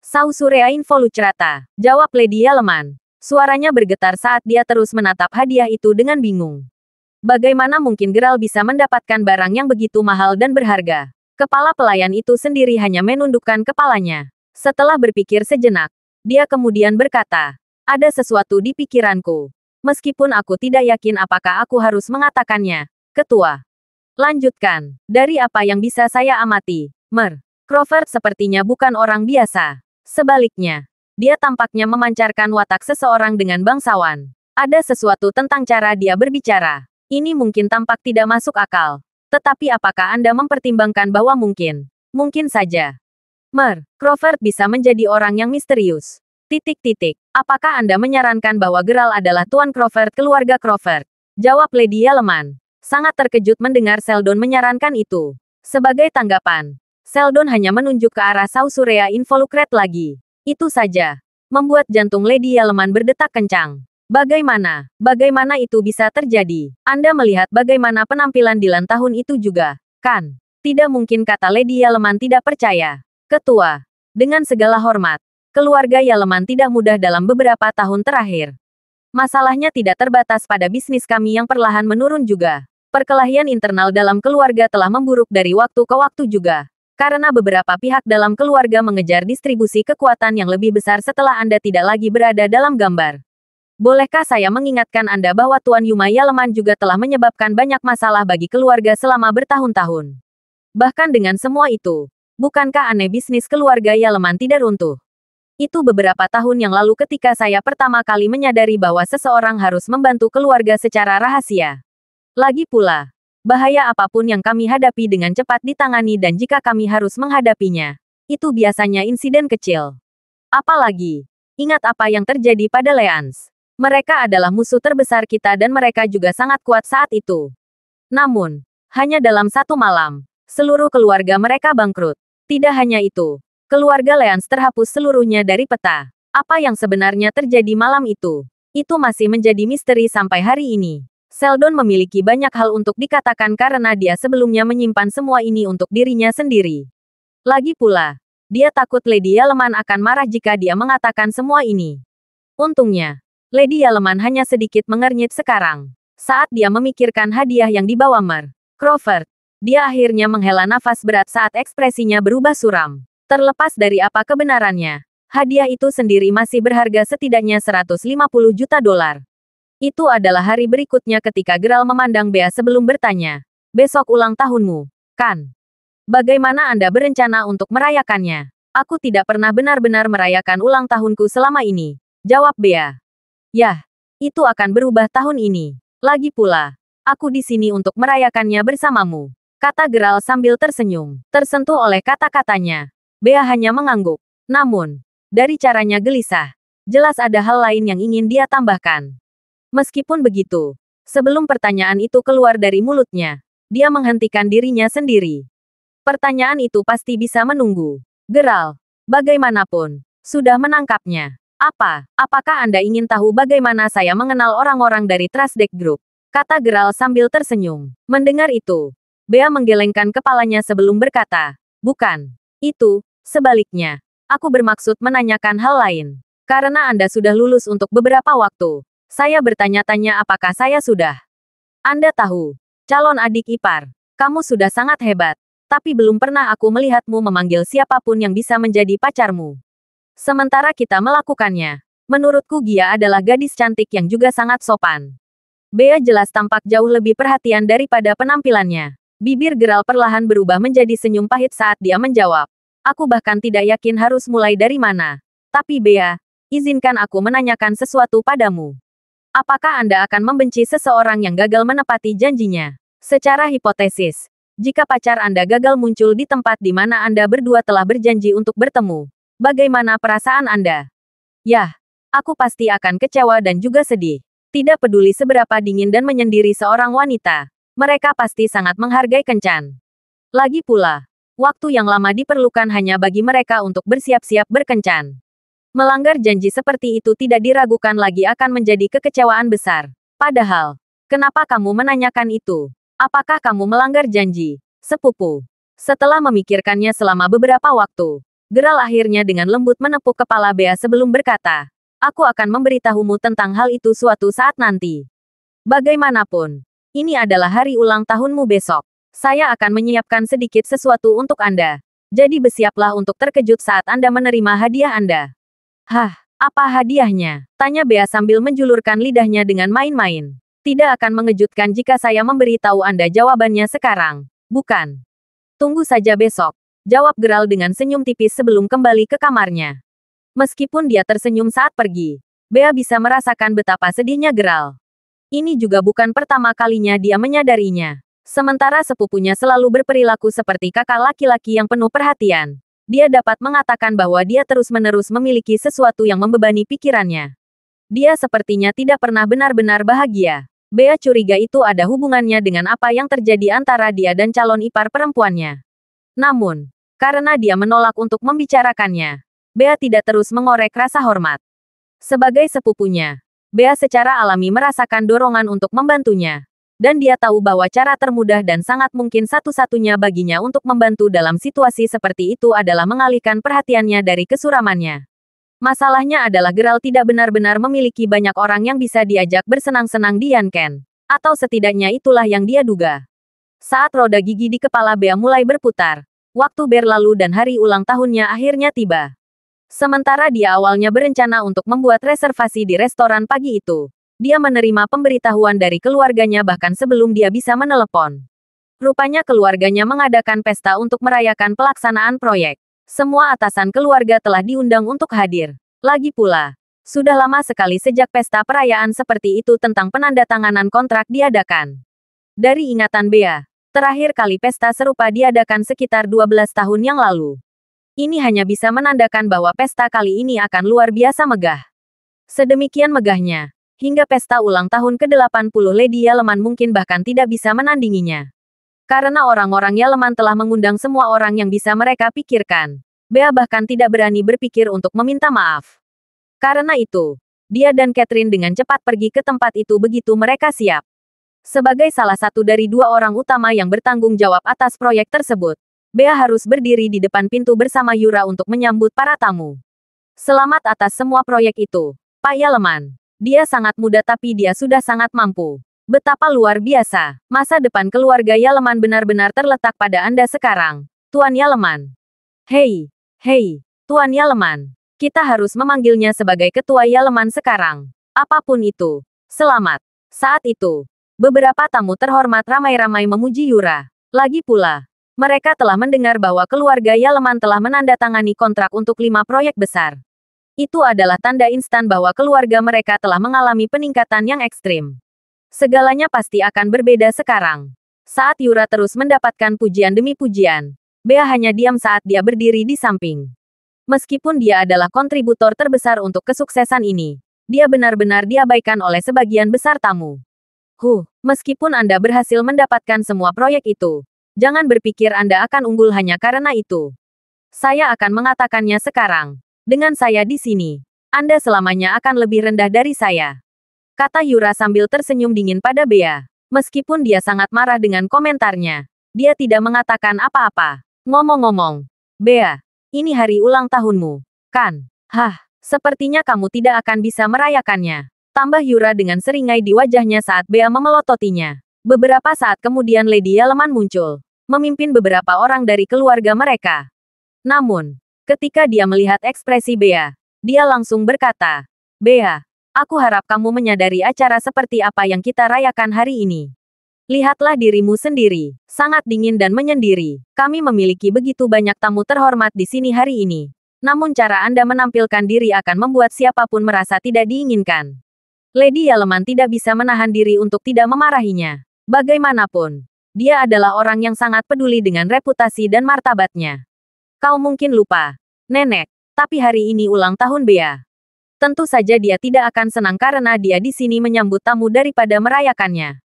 Sausurea involucrata, jawab Lady Yaleman. Suaranya bergetar saat dia terus menatap hadiah itu dengan bingung. Bagaimana mungkin Geralt bisa mendapatkan barang yang begitu mahal dan berharga? Kepala pelayan itu sendiri hanya menundukkan kepalanya. Setelah berpikir sejenak, dia kemudian berkata, ada sesuatu di pikiranku. Meskipun aku tidak yakin apakah aku harus mengatakannya, Ketua. Lanjutkan, dari apa yang bisa saya amati, Crawford sepertinya bukan orang biasa. Sebaliknya, dia tampaknya memancarkan watak seseorang dengan bangsawan. Ada sesuatu tentang cara dia berbicara. Ini mungkin tampak tidak masuk akal. Tetapi apakah Anda mempertimbangkan bahwa mungkin saja, Crawford bisa menjadi orang yang misterius? Apakah Anda menyarankan bahwa Geralt adalah Tuan Crawford keluarga Crawford? Jawab Lady Yaleman. Sangat terkejut mendengar Seldon menyarankan itu. Sebagai tanggapan, Seldon hanya menunjuk ke arah sausurea involucrate lagi. Itu saja membuat jantung Lady Yaleman berdetak kencang. Bagaimana itu bisa terjadi? Anda melihat bagaimana penampilan Dylan tahun itu juga, kan? Tidak mungkin, kata Lady Yaleman tidak percaya. Ketua, dengan segala hormat, keluarga Yaleman tidak mudah dalam beberapa tahun terakhir. Masalahnya tidak terbatas pada bisnis kami yang perlahan menurun juga. Perkelahian internal dalam keluarga telah memburuk dari waktu ke waktu juga. Karena beberapa pihak dalam keluarga mengejar distribusi kekuatan yang lebih besar setelah Anda tidak lagi berada dalam gambar. Bolehkah saya mengingatkan Anda bahwa Tuan Yuma Yaleman juga telah menyebabkan banyak masalah bagi keluarga selama bertahun-tahun. Bahkan dengan semua itu, bukankah aneh bisnis keluarga Yaleman tidak runtuh? Itu beberapa tahun yang lalu ketika saya pertama kali menyadari bahwa seseorang harus membantu keluarga secara rahasia. Lagi pula, bahaya apapun yang kami hadapi dengan cepat ditangani dan jika kami harus menghadapinya, itu biasanya insiden kecil. Apalagi, ingat apa yang terjadi pada Leans. Mereka adalah musuh terbesar kita dan mereka juga sangat kuat saat itu. Namun, hanya dalam satu malam, seluruh keluarga mereka bangkrut. Tidak hanya itu, keluarga Leans terhapus seluruhnya dari peta. Apa yang sebenarnya terjadi malam itu? Itu masih menjadi misteri sampai hari ini. Sheldon memiliki banyak hal untuk dikatakan karena dia sebelumnya menyimpan semua ini untuk dirinya sendiri. Lagi pula, dia takut Lady Yaleman akan marah jika dia mengatakan semua ini. Untungnya, Lady Yaleman hanya sedikit mengernyit sekarang. Saat dia memikirkan hadiah yang dibawa Mer Crawford, dia akhirnya menghela nafas berat saat ekspresinya berubah suram. Terlepas dari apa kebenarannya, hadiah itu sendiri masih berharga setidaknya 150 juta dolar. Itu adalah hari berikutnya ketika Gerald memandang Bea sebelum bertanya, "Besok ulang tahunmu, kan? Bagaimana Anda berencana untuk merayakannya?" "Aku tidak pernah benar-benar merayakan ulang tahunku selama ini," jawab Bea. "Yah, itu akan berubah tahun ini. Lagi pula, aku di sini untuk merayakannya bersamamu," kata Gerald sambil tersenyum. Tersentuh oleh kata-katanya, Bea hanya mengangguk. Namun, dari caranya gelisah, jelas ada hal lain yang ingin dia tambahkan. Meskipun begitu, sebelum pertanyaan itu keluar dari mulutnya, dia menghentikan dirinya sendiri. Pertanyaan itu pasti bisa menunggu. Gerald, bagaimanapun, sudah menangkapnya. Apakah Anda ingin tahu bagaimana saya mengenal orang-orang dari Trasdeck Group? Kata Gerald sambil tersenyum. Mendengar itu, Bea menggelengkan kepalanya sebelum berkata, "Bukan. Itu, sebaliknya. Aku bermaksud menanyakan hal lain. Karena Anda sudah lulus untuk beberapa waktu. Saya bertanya-tanya apakah saya sudah. Anda tahu, calon adik ipar. Kamu sudah sangat hebat. Tapi belum pernah aku melihatmu memanggil siapapun yang bisa menjadi pacarmu. Sementara kita melakukannya. Menurutku Gia adalah gadis cantik yang juga sangat sopan." Bea jelas tampak jauh lebih perhatian daripada penampilannya. Bibir Gerald perlahan berubah menjadi senyum pahit saat dia menjawab. "Aku bahkan tidak yakin harus mulai dari mana. Tapi Bea, izinkan aku menanyakan sesuatu padamu. Apakah Anda akan membenci seseorang yang gagal menepati janjinya? Secara hipotesis, jika pacar Anda gagal muncul di tempat di mana Anda berdua telah berjanji untuk bertemu, bagaimana perasaan Anda?" "Yah, aku pasti akan kecewa dan juga sedih. Tidak peduli seberapa dingin dan menyendiri seorang wanita, mereka pasti sangat menghargai kencan. Lagi pula, waktu yang lama diperlukan hanya bagi mereka untuk bersiap-siap berkencan. Melanggar janji seperti itu tidak diragukan lagi akan menjadi kekecewaan besar. Padahal, kenapa kamu menanyakan itu? Apakah kamu melanggar janji, sepupu?" Setelah memikirkannya selama beberapa waktu, Gerald akhirnya dengan lembut menepuk kepala Bea sebelum berkata, "Aku akan memberitahumu tentang hal itu suatu saat nanti. Bagaimanapun, ini adalah hari ulang tahunmu besok. Saya akan menyiapkan sedikit sesuatu untuk Anda. Jadi bersiaplah untuk terkejut saat Anda menerima hadiah Anda." "Hah, apa hadiahnya?" tanya Bea sambil menjulurkan lidahnya dengan main-main. "Tidak akan mengejutkan jika saya memberitahu Anda jawabannya sekarang, bukan? Tunggu saja besok," jawab Gerald dengan senyum tipis sebelum kembali ke kamarnya. Meskipun dia tersenyum saat pergi, Bea bisa merasakan betapa sedihnya Gerald. Ini juga bukan pertama kalinya dia menyadarinya. Sementara sepupunya selalu berperilaku seperti kakak laki-laki yang penuh perhatian, dia dapat mengatakan bahwa dia terus-menerus memiliki sesuatu yang membebani pikirannya. Dia sepertinya tidak pernah benar-benar bahagia. Bea curiga itu ada hubungannya dengan apa yang terjadi antara dia dan calon ipar perempuannya. Namun, karena dia menolak untuk membicarakannya, Bea tidak terus mengorek rasa hormat. Sebagai sepupunya, Bea secara alami merasakan dorongan untuk membantunya. Dan dia tahu bahwa cara termudah dan sangat mungkin satu-satunya baginya untuk membantu dalam situasi seperti itu adalah mengalihkan perhatiannya dari kesuramannya. Masalahnya adalah Geralt tidak benar-benar memiliki banyak orang yang bisa diajak bersenang-senang di Yanken. Atau setidaknya itulah yang dia duga. Saat roda gigi di kepala Bea mulai berputar, waktu berlalu dan hari ulang tahunnya akhirnya tiba. Sementara dia awalnya berencana untuk membuat reservasi di restoran pagi itu, dia menerima pemberitahuan dari keluarganya bahkan sebelum dia bisa menelepon. Rupanya keluarganya mengadakan pesta untuk merayakan pelaksanaan proyek. Semua atasan keluarga telah diundang untuk hadir. Lagi pula, sudah lama sekali sejak pesta perayaan seperti itu tentang penandatanganan kontrak diadakan. Dari ingatan Bea, terakhir kali pesta serupa diadakan sekitar 12 tahun yang lalu. Ini hanya bisa menandakan bahwa pesta kali ini akan luar biasa megah. Sedemikian megahnya, hingga pesta ulang tahun ke-80 Lady Yaleman mungkin bahkan tidak bisa menandinginya. Karena orang-orang Yaleman telah mengundang semua orang yang bisa mereka pikirkan. Bea bahkan tidak berani berpikir untuk meminta maaf. Karena itu, dia dan Catherine dengan cepat pergi ke tempat itu begitu mereka siap. Sebagai salah satu dari dua orang utama yang bertanggung jawab atas proyek tersebut, Bea harus berdiri di depan pintu bersama Yura untuk menyambut para tamu. Selamat atas semua proyek itu, Pak Yaleman. Dia sangat muda tapi dia sudah sangat mampu. Betapa luar biasa. Masa depan keluarga Yaleman benar-benar terletak pada Anda sekarang, Tuan Yaleman. Hei, Tuan Yaleman. Kita harus memanggilnya sebagai Ketua Yaleman sekarang. Apapun itu. Selamat. Saat itu, beberapa tamu terhormat ramai-ramai memuji Yura. Lagi pula, mereka telah mendengar bahwa keluarga Yaleman telah menandatangani kontrak untuk 5 proyek besar. Itu adalah tanda instan bahwa keluarga mereka telah mengalami peningkatan yang ekstrim. Segalanya pasti akan berbeda sekarang. Saat Yura terus mendapatkan pujian demi pujian, Bea hanya diam saat dia berdiri di samping. Meskipun dia adalah kontributor terbesar untuk kesuksesan ini, dia benar-benar diabaikan oleh sebagian besar tamu. Meskipun Anda berhasil mendapatkan semua proyek itu, jangan berpikir Anda akan unggul hanya karena itu. Saya akan mengatakannya sekarang. Dengan saya di sini, Anda selamanya akan lebih rendah dari saya. Kata Yura sambil tersenyum dingin pada Bea. Meskipun dia sangat marah dengan komentarnya, dia tidak mengatakan apa-apa. Ngomong-ngomong, Bea, ini hari ulang tahunmu, kan? Sepertinya kamu tidak akan bisa merayakannya. Tambah Yura dengan seringai di wajahnya saat Bea memelototinya. Beberapa saat kemudian Lady Yaleman muncul, memimpin beberapa orang dari keluarga mereka. Namun, ketika dia melihat ekspresi Bea, dia langsung berkata, Bea, aku harap kamu menyadari acara seperti apa yang kita rayakan hari ini. Lihatlah dirimu sendiri, sangat dingin dan menyendiri. Kami memiliki begitu banyak tamu terhormat di sini hari ini. Namun cara Anda menampilkan diri akan membuat siapapun merasa tidak diinginkan. Lady Yaleman tidak bisa menahan diri untuk tidak memarahinya. Bagaimanapun, dia adalah orang yang sangat peduli dengan reputasi dan martabatnya. Kau mungkin lupa, Nenek, tapi hari ini ulang tahun Bea. Tentu saja dia tidak akan senang karena dia di sini menyambut tamu daripada merayakannya.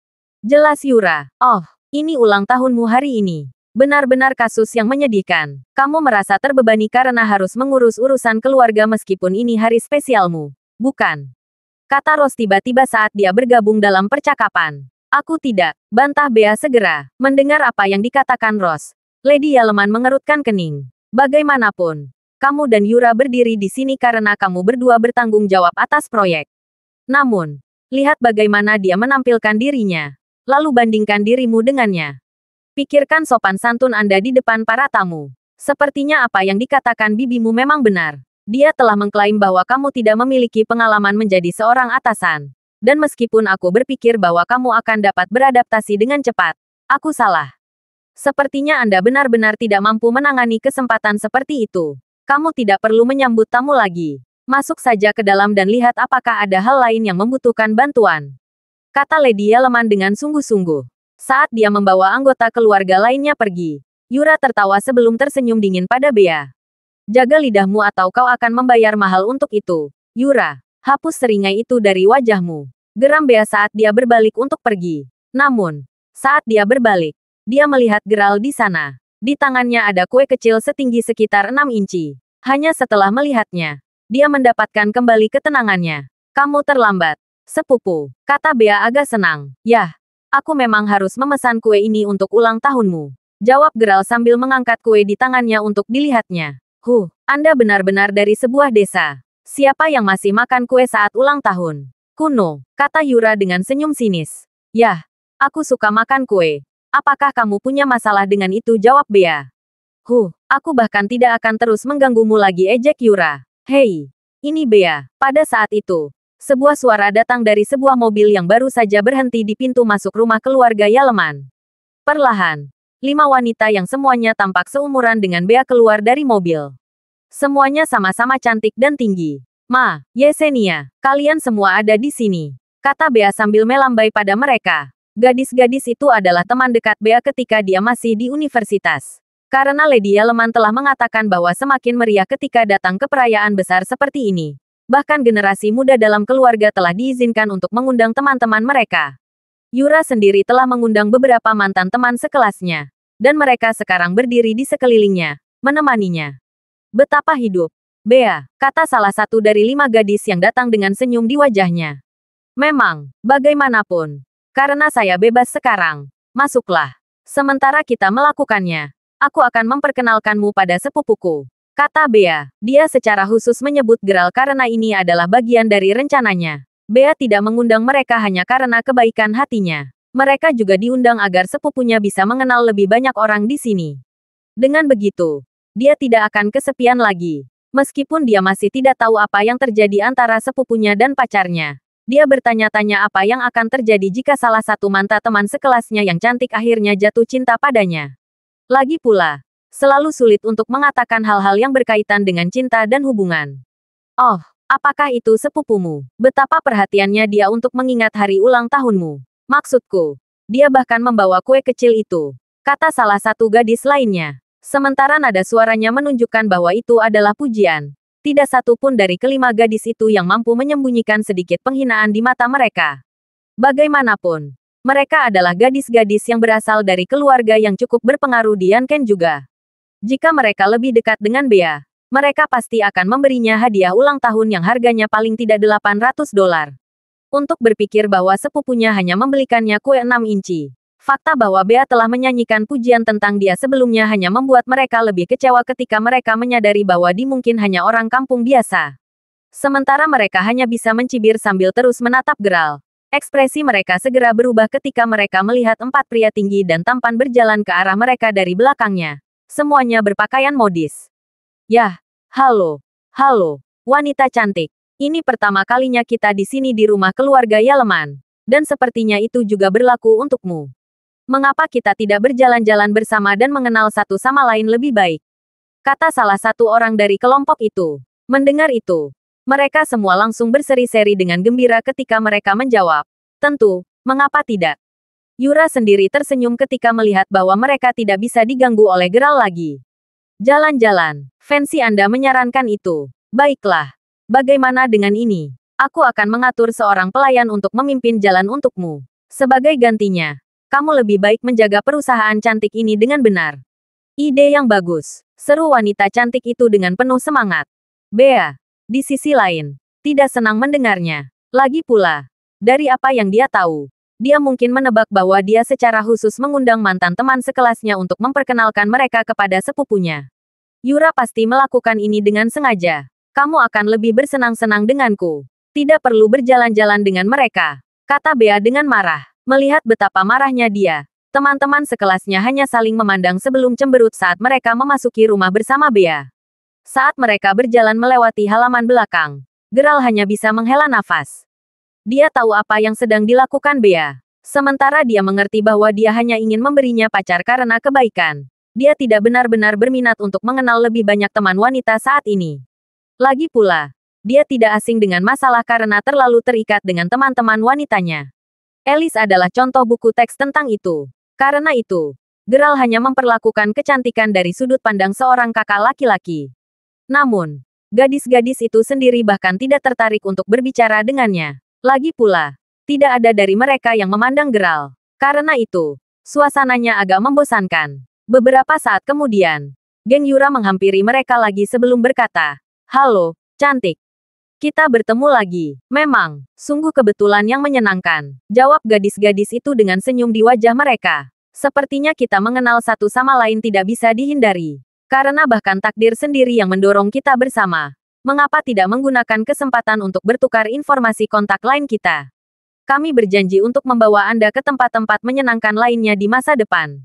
Jelas Yura. Oh, ini ulang tahunmu hari ini. Benar-benar kasus yang menyedihkan. Kamu merasa terbebani karena harus mengurus urusan keluarga meskipun ini hari spesialmu, bukan? Kata Rose tiba-tiba saat dia bergabung dalam percakapan. Aku tidak, bantah Bea segera. Mendengar apa yang dikatakan Rose, Lady Yaleman mengerutkan kening. Bagaimanapun, kamu dan Yura berdiri di sini karena kamu berdua bertanggung jawab atas proyek. Namun, lihat bagaimana dia menampilkan dirinya. Lalu bandingkan dirimu dengannya. Pikirkan sopan santun Anda di depan para tamu. Sepertinya apa yang dikatakan bibimu memang benar. Dia telah mengklaim bahwa kamu tidak memiliki pengalaman menjadi seorang atasan. Dan meskipun aku berpikir bahwa kamu akan dapat beradaptasi dengan cepat, aku salah. Sepertinya Anda benar-benar tidak mampu menangani kesempatan seperti itu. Kamu tidak perlu menyambut tamu lagi. Masuk saja ke dalam dan lihat apakah ada hal lain yang membutuhkan bantuan. Kata Lady Yaleman dengan sungguh-sungguh. Saat dia membawa anggota keluarga lainnya pergi, Yura tertawa sebelum tersenyum dingin pada Bea. Jaga lidahmu atau kau akan membayar mahal untuk itu. Yura, hapus seringai itu dari wajahmu. Geram Bea saat dia berbalik untuk pergi. Namun, saat dia berbalik, dia melihat Geralt di sana. Di tangannya ada kue kecil setinggi sekitar 6 inci. Hanya setelah melihatnya, dia mendapatkan kembali ketenangannya. Kamu terlambat, sepupu, kata Bea agak senang. Yah, aku memang harus memesan kue ini untuk ulang tahunmu. Jawab Geralt sambil mengangkat kue di tangannya untuk dilihatnya. Anda benar-benar dari sebuah desa. Siapa yang masih makan kue saat ulang tahun? Kuno, kata Yura dengan senyum sinis. Yah, aku suka makan kue. Apakah kamu punya masalah dengan itu? Jawab Bea. Aku bahkan tidak akan terus mengganggumu lagi, ejek Yura. Hei, ini Bea. Pada saat itu, sebuah suara datang dari sebuah mobil yang baru saja berhenti di pintu masuk rumah keluarga Yaleman. Perlahan, 5 wanita yang semuanya tampak seumuran dengan Bea keluar dari mobil. Semuanya sama-sama cantik dan tinggi. Yesenia, kalian semua ada di sini, kata Bea sambil melambai pada mereka. Gadis-gadis itu adalah teman dekat Bea ketika dia masih di universitas. Karena Lady Yaleman telah mengatakan bahwa semakin meriah ketika datang ke perayaan besar seperti ini. Bahkan generasi muda dalam keluarga telah diizinkan untuk mengundang teman-teman mereka. Yura sendiri telah mengundang beberapa mantan teman sekelasnya. Dan mereka sekarang berdiri di sekelilingnya, menemaninya. Betapa hidup, Bea, kata salah satu dari 5 gadis yang datang dengan senyum di wajahnya. Memang, bagaimanapun. Karena saya bebas sekarang. Masuklah. Sementara kita melakukannya, aku akan memperkenalkanmu pada sepupuku, kata Bea. Dia secara khusus menyebut Geralt karena ini adalah bagian dari rencananya. Bea tidak mengundang mereka hanya karena kebaikan hatinya. Mereka juga diundang agar sepupunya bisa mengenal lebih banyak orang di sini. Dengan begitu, dia tidak akan kesepian lagi. Meskipun dia masih tidak tahu apa yang terjadi antara sepupunya dan pacarnya. Dia bertanya-tanya apa yang akan terjadi jika salah satu mantan teman sekelasnya yang cantik akhirnya jatuh cinta padanya. Lagi pula, selalu sulit untuk mengatakan hal-hal yang berkaitan dengan cinta dan hubungan. Oh, apakah itu sepupumu? Betapa perhatiannya dia untuk mengingat hari ulang tahunmu. Maksudku, dia bahkan membawa kue kecil itu, kata salah satu gadis lainnya. Sementara nada suaranya menunjukkan bahwa itu adalah pujian. Tidak satu pun dari kelima gadis itu yang mampu menyembunyikan sedikit penghinaan di mata mereka. Bagaimanapun, mereka adalah gadis-gadis yang berasal dari keluarga yang cukup berpengaruh di Yanken juga. Jika mereka lebih dekat dengan Bea, mereka pasti akan memberinya hadiah ulang tahun yang harganya paling tidak $800. Untuk berpikir bahwa sepupunya hanya membelikannya kue 6 inci. Fakta bahwa Bea telah menyanyikan pujian tentang dia sebelumnya hanya membuat mereka lebih kecewa ketika mereka menyadari bahwa dia mungkin hanya orang kampung biasa. Sementara mereka hanya bisa mencibir sambil terus menatap Geralt. Ekspresi mereka segera berubah ketika mereka melihat 4 pria tinggi dan tampan berjalan ke arah mereka dari belakangnya. Semuanya berpakaian modis. Yah, halo, wanita cantik. Ini pertama kalinya kita di sini di rumah keluarga Yaleman. Dan sepertinya itu juga berlaku untukmu. Mengapa kita tidak berjalan-jalan bersama dan mengenal satu sama lain lebih baik? Kata salah satu orang dari kelompok itu. Mendengar itu, mereka semua langsung berseri-seri dengan gembira ketika mereka menjawab. Tentu, mengapa tidak? Yura sendiri tersenyum ketika melihat bahwa mereka tidak bisa diganggu oleh Geralt lagi. Jalan-jalan, fancy Anda menyarankan itu. Baiklah. Bagaimana dengan ini? Aku akan mengatur seorang pelayan untuk memimpin jalan untukmu. Sebagai gantinya, kamu lebih baik menjaga perusahaan cantik ini dengan benar. Ide yang bagus, seru wanita cantik itu dengan penuh semangat. Bea, di sisi lain, tidak senang mendengarnya. Lagi pula, dari apa yang dia tahu, dia mungkin menebak bahwa dia secara khusus mengundang mantan teman sekelasnya untuk memperkenalkan mereka kepada sepupunya. Yura pasti melakukan ini dengan sengaja. Kamu akan lebih bersenang-senang denganku. Tidak perlu berjalan-jalan dengan mereka, kata Bea dengan marah. Melihat betapa marahnya dia, teman-teman sekelasnya hanya saling memandang sebelum cemberut saat mereka memasuki rumah bersama Bea. Saat mereka berjalan melewati halaman belakang, Geralt hanya bisa menghela nafas. Dia tahu apa yang sedang dilakukan Bea. Sementara dia mengerti bahwa dia hanya ingin memberinya pacar karena kebaikan. Dia tidak benar-benar berminat untuk mengenal lebih banyak teman wanita saat ini. Lagi pula, dia tidak asing dengan masalah karena terlalu terikat dengan teman-teman wanitanya. Alice adalah contoh buku teks tentang itu. Karena itu, Geralt hanya memperlakukan kecantikan dari sudut pandang seorang kakak laki-laki. Namun, gadis-gadis itu sendiri bahkan tidak tertarik untuk berbicara dengannya. Lagi pula, tidak ada dari mereka yang memandang Geralt. Karena itu, suasananya agak membosankan. Beberapa saat kemudian, Geng Yura menghampiri mereka lagi sebelum berkata, "Halo, cantik. Kita bertemu lagi. Memang, sungguh kebetulan yang menyenangkan," jawab gadis-gadis itu dengan senyum di wajah mereka. "Sepertinya kita mengenal satu sama lain tidak bisa dihindari. Karena bahkan takdir sendiri yang mendorong kita bersama. Mengapa tidak menggunakan kesempatan untuk bertukar informasi kontak lain kita? Kami berjanji untuk membawa Anda ke tempat-tempat menyenangkan lainnya di masa depan,"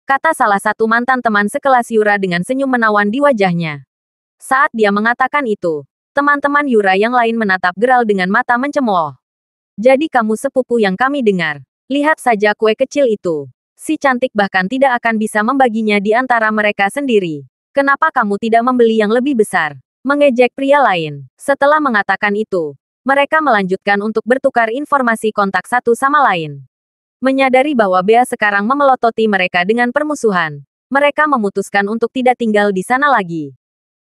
kata salah satu mantan teman sekelas Yura dengan senyum menawan di wajahnya. Saat dia mengatakan itu, teman-teman Yura yang lain menatap Gerald dengan mata mencemooh. "Jadi kamu sepupu yang kami dengar. Lihat saja kue kecil itu. Si cantik bahkan tidak akan bisa membaginya di antara mereka sendiri. Kenapa kamu tidak membeli yang lebih besar?" Mengejek pria lain. Setelah mengatakan itu, mereka melanjutkan untuk bertukar informasi kontak satu sama lain. Menyadari bahwa Bea sekarang memelototi mereka dengan permusuhan, mereka memutuskan untuk tidak tinggal di sana lagi.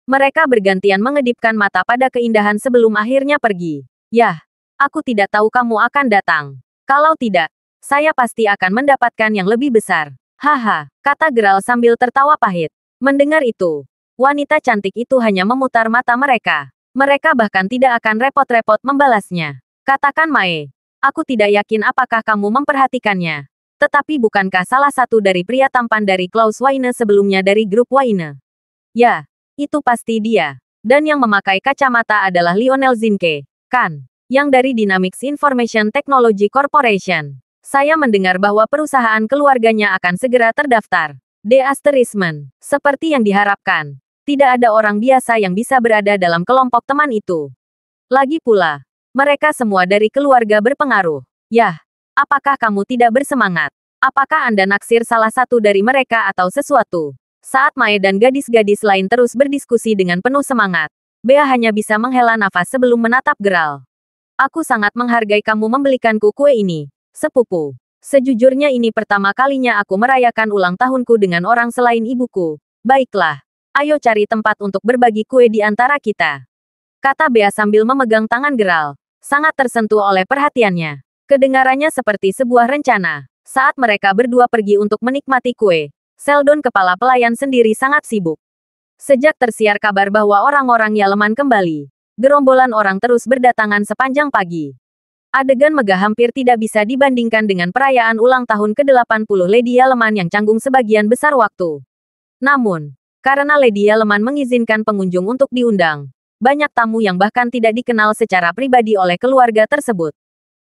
Mereka bergantian mengedipkan mata pada keindahan sebelum akhirnya pergi. "Yah, aku tidak tahu kamu akan datang. Kalau tidak, saya pasti akan mendapatkan yang lebih besar." "Haha," kata Gerald sambil tertawa pahit. Mendengar itu, wanita cantik itu hanya memutar mata mereka. Mereka bahkan tidak akan repot-repot membalasnya. "Katakan Mae, aku tidak yakin apakah kamu memperhatikannya. Tetapi bukankah salah satu dari pria tampan dari Klaus Waine sebelumnya dari grup Waine?" "Ya, itu pasti dia. Dan yang memakai kacamata adalah Lionel Zinke, kan? Yang dari Dynamics Information Technology Corporation. Saya mendengar bahwa perusahaan keluarganya akan segera terdaftar. Deasterismen. Seperti yang diharapkan. Tidak ada orang biasa yang bisa berada dalam kelompok teman itu. Lagi pula, mereka semua dari keluarga berpengaruh. Yah, apakah kamu tidak bersemangat? Apakah Anda naksir salah satu dari mereka atau sesuatu?" Saat Mae dan gadis-gadis lain terus berdiskusi dengan penuh semangat, Bea hanya bisa menghela nafas sebelum menatap Gerald. "Aku sangat menghargai kamu membelikanku kue ini, sepupu. Sejujurnya ini pertama kalinya aku merayakan ulang tahunku dengan orang selain ibuku. Baiklah, ayo cari tempat untuk berbagi kue di antara kita," kata Bea sambil memegang tangan Gerald, sangat tersentuh oleh perhatiannya. Kedengarannya seperti sebuah rencana. Saat mereka berdua pergi untuk menikmati kue, Seldon kepala pelayan sendiri sangat sibuk. Sejak tersiar kabar bahwa orang-orang Yaleman kembali, gerombolan orang terus berdatangan sepanjang pagi. Adegan megah hampir tidak bisa dibandingkan dengan perayaan ulang tahun ke-80 Lady Yaleman yang canggung sebagian besar waktu. Namun, karena Lady Yaleman mengizinkan pengunjung untuk diundang, banyak tamu yang bahkan tidak dikenal secara pribadi oleh keluarga tersebut.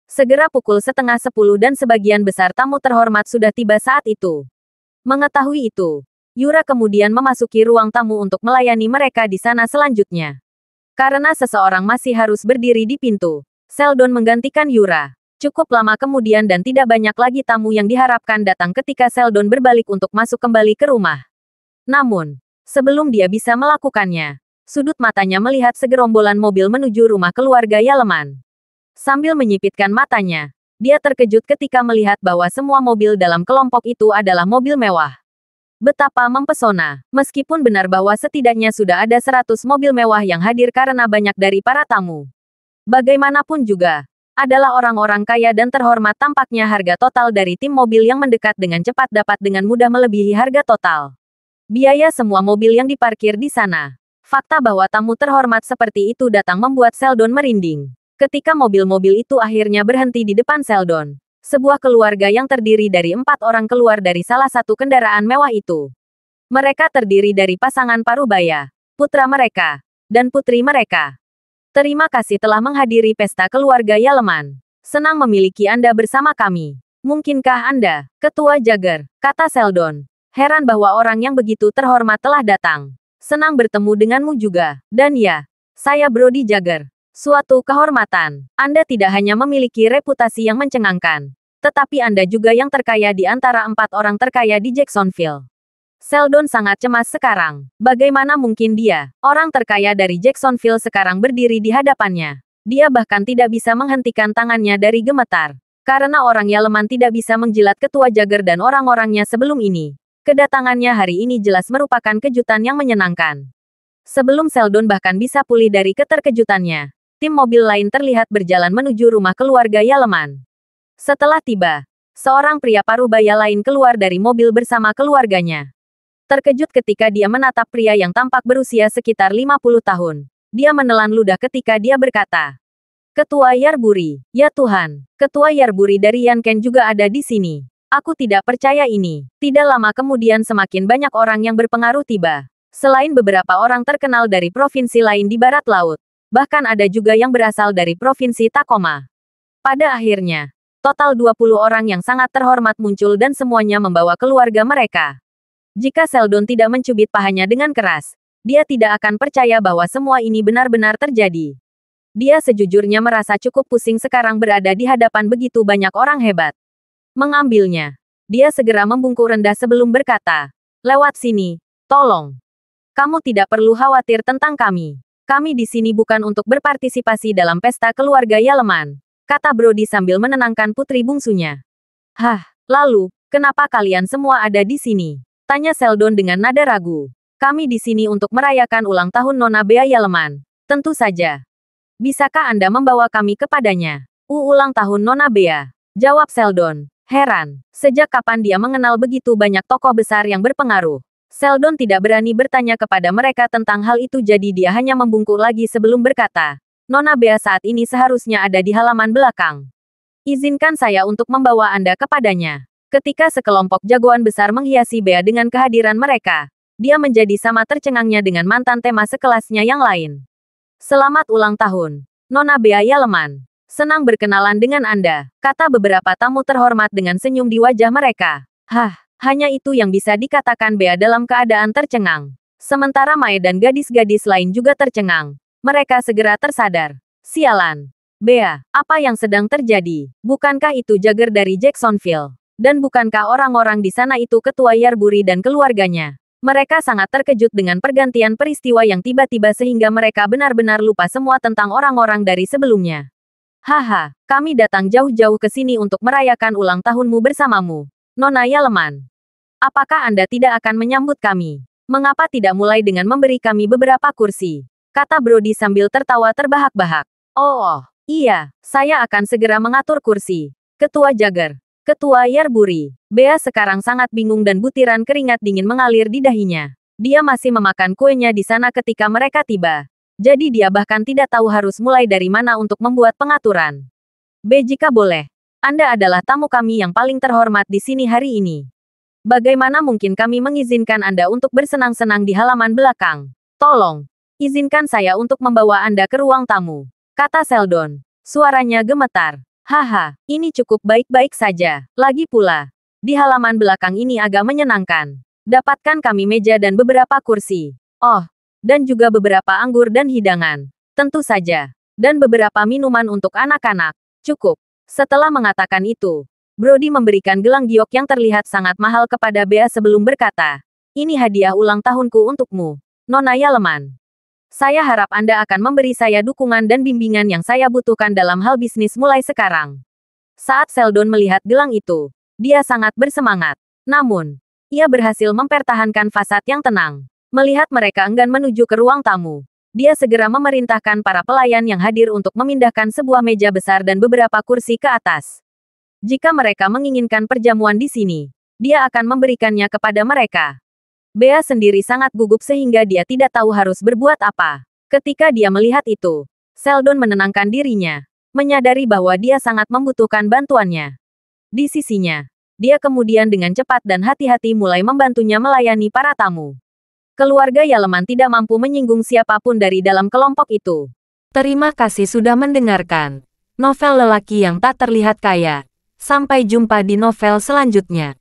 Segera pukul 9:30 dan sebagian besar tamu terhormat sudah tiba saat itu. Mengetahui itu, Yura kemudian memasuki ruang tamu untuk melayani mereka di sana selanjutnya. Karena seseorang masih harus berdiri di pintu, Seldon menggantikan Yura. Cukup lama kemudian dan tidak banyak lagi tamu yang diharapkan datang ketika Seldon berbalik untuk masuk kembali ke rumah. Namun, sebelum dia bisa melakukannya, sudut matanya melihat segerombolan mobil menuju rumah keluarga Yaleman. Sambil menyipitkan matanya, dia terkejut ketika melihat bahwa semua mobil dalam kelompok itu adalah mobil mewah. Betapa mempesona, meskipun benar bahwa setidaknya sudah ada 100 mobil mewah yang hadir karena banyak dari para tamu. Bagaimanapun juga, adalah orang-orang kaya dan terhormat tampaknya harga total dari tim mobil yang mendekat dengan cepat dapat dengan mudah melebihi harga total biaya semua mobil yang diparkir di sana. Fakta bahwa tamu terhormat seperti itu datang membuat Seldon merinding. Ketika mobil-mobil itu akhirnya berhenti di depan Seldon, sebuah keluarga yang terdiri dari 4 orang keluar dari salah satu kendaraan mewah itu. Mereka terdiri dari pasangan parubaya, putra mereka, dan putri mereka. "Terima kasih telah menghadiri pesta keluarga Yaleman. Senang memiliki Anda bersama kami. Mungkinkah Anda, Ketua Jagger?" kata Seldon. "Heran bahwa orang yang begitu terhormat telah datang. Senang bertemu denganmu juga. Dan ya, saya Brody Jagger. Suatu kehormatan. Anda tidak hanya memiliki reputasi yang mencengangkan, tetapi Anda juga yang terkaya di antara 4 orang terkaya di Jacksonville." Seldon sangat cemas sekarang. Bagaimana mungkin dia, orang terkaya dari Jacksonville sekarang berdiri di hadapannya? Dia bahkan tidak bisa menghentikan tangannya dari gemetar. Karena orang Yaleman tidak bisa menjilat Ketua Jagger dan orang-orangnya sebelum ini. Kedatangannya hari ini jelas merupakan kejutan yang menyenangkan. Sebelum Seldon bahkan bisa pulih dari keterkejutannya, tim mobil lain terlihat berjalan menuju rumah keluarga Yaleman. Setelah tiba, seorang pria parubaya lain keluar dari mobil bersama keluarganya. Terkejut ketika dia menatap pria yang tampak berusia sekitar 50 tahun. Dia menelan ludah ketika dia berkata, Ketua Yarburi, ya Tuhan, Ketua Yarburi dari Yanken juga ada di sini. Aku tidak percaya ini. Tidak lama kemudian semakin banyak orang yang berpengaruh tiba. Selain beberapa orang terkenal dari provinsi lain di barat laut, bahkan ada juga yang berasal dari provinsi Takoma. Pada akhirnya, total 20 orang yang sangat terhormat muncul dan semuanya membawa keluarga mereka. Jika Sheldon tidak mencubit pahanya dengan keras, dia tidak akan percaya bahwa semua ini benar-benar terjadi. Dia sejujurnya merasa cukup pusing sekarang berada di hadapan begitu banyak orang hebat. Mengambilnya, dia segera membungkuk rendah sebelum berkata, lewat sini, tolong. Kamu tidak perlu khawatir tentang kami. Kami di sini bukan untuk berpartisipasi dalam pesta keluarga Yaleman, kata Brody sambil menenangkan putri bungsunya. Hah, lalu, kenapa kalian semua ada di sini? Tanya Sheldon dengan nada ragu. Kami di sini untuk merayakan ulang tahun Nona Bea Yaleman. Tentu saja. Bisakah Anda membawa kami kepadanya? Ulang tahun Nona Bea. Jawab Sheldon. Heran. Sejak kapan dia mengenal begitu banyak tokoh besar yang berpengaruh? Sheldon tidak berani bertanya kepada mereka tentang hal itu jadi dia hanya membungkuk lagi sebelum berkata, Nona Bea saat ini seharusnya ada di halaman belakang. Izinkan saya untuk membawa Anda kepadanya. Ketika sekelompok jagoan besar menghiasi Bea dengan kehadiran mereka, dia menjadi sama tercengangnya dengan mantan tema sekelasnya yang lain. Selamat ulang tahun, Nona Bea Yaleman. Senang berkenalan dengan Anda, kata beberapa tamu terhormat dengan senyum di wajah mereka. Hah, hanya itu yang bisa dikatakan Bea dalam keadaan tercengang. Sementara Mae dan gadis-gadis lain juga tercengang. Mereka segera tersadar. Sialan. Bea, apa yang sedang terjadi? Bukankah itu Jagger dari Jacksonville? Dan bukankah orang-orang di sana itu Ketua Yarburi dan keluarganya? Mereka sangat terkejut dengan pergantian peristiwa yang tiba-tiba sehingga mereka benar-benar lupa semua tentang orang-orang dari sebelumnya. Haha, kami datang jauh-jauh ke sini untuk merayakan ulang tahunmu bersamamu, Nona Yaleman. Apakah Anda tidak akan menyambut kami? Mengapa tidak mulai dengan memberi kami beberapa kursi? Kata Brody sambil tertawa terbahak-bahak. Oh, iya, saya akan segera mengatur kursi. Ketua Jagger. Ketua Yarburi. Bea sekarang sangat bingung dan butiran keringat dingin mengalir di dahinya. Dia masih memakan kuenya di sana ketika mereka tiba. Jadi dia bahkan tidak tahu harus mulai dari mana untuk membuat pengaturan. B. Jika boleh, Anda adalah tamu kami yang paling terhormat di sini hari ini. Bagaimana mungkin kami mengizinkan Anda untuk bersenang-senang di halaman belakang? Tolong, izinkan saya untuk membawa Anda ke ruang tamu, kata Sheldon. Suaranya gemetar. Haha, ini cukup baik-baik saja. Lagi pula, di halaman belakang ini agak menyenangkan. Dapatkan kami meja dan beberapa kursi. Oh, dan juga beberapa anggur dan hidangan. Tentu saja. Dan beberapa minuman untuk anak-anak. Cukup. Setelah mengatakan itu, Brody memberikan gelang giok yang terlihat sangat mahal kepada Bea sebelum berkata, ini hadiah ulang tahunku untukmu, Nona Yaleman. Saya harap Anda akan memberi saya dukungan dan bimbingan yang saya butuhkan dalam hal bisnis mulai sekarang. Saat Sheldon melihat gelang itu, dia sangat bersemangat. Namun, ia berhasil mempertahankan fasad yang tenang. Melihat mereka enggan menuju ke ruang tamu, dia segera memerintahkan para pelayan yang hadir untuk memindahkan sebuah meja besar dan beberapa kursi ke atas. Jika mereka menginginkan perjamuan di sini, dia akan memberikannya kepada mereka. Bea sendiri sangat gugup sehingga dia tidak tahu harus berbuat apa. Ketika dia melihat itu, Sheldon menenangkan dirinya, menyadari bahwa dia sangat membutuhkan bantuannya. Di sisinya, dia kemudian dengan cepat dan hati-hati mulai membantunya melayani para tamu. Keluarga Yaleman tidak mampu menyinggung siapapun dari dalam kelompok itu. Terima kasih sudah mendengarkan novel lelaki yang tak terlihat kaya. Sampai jumpa di novel selanjutnya.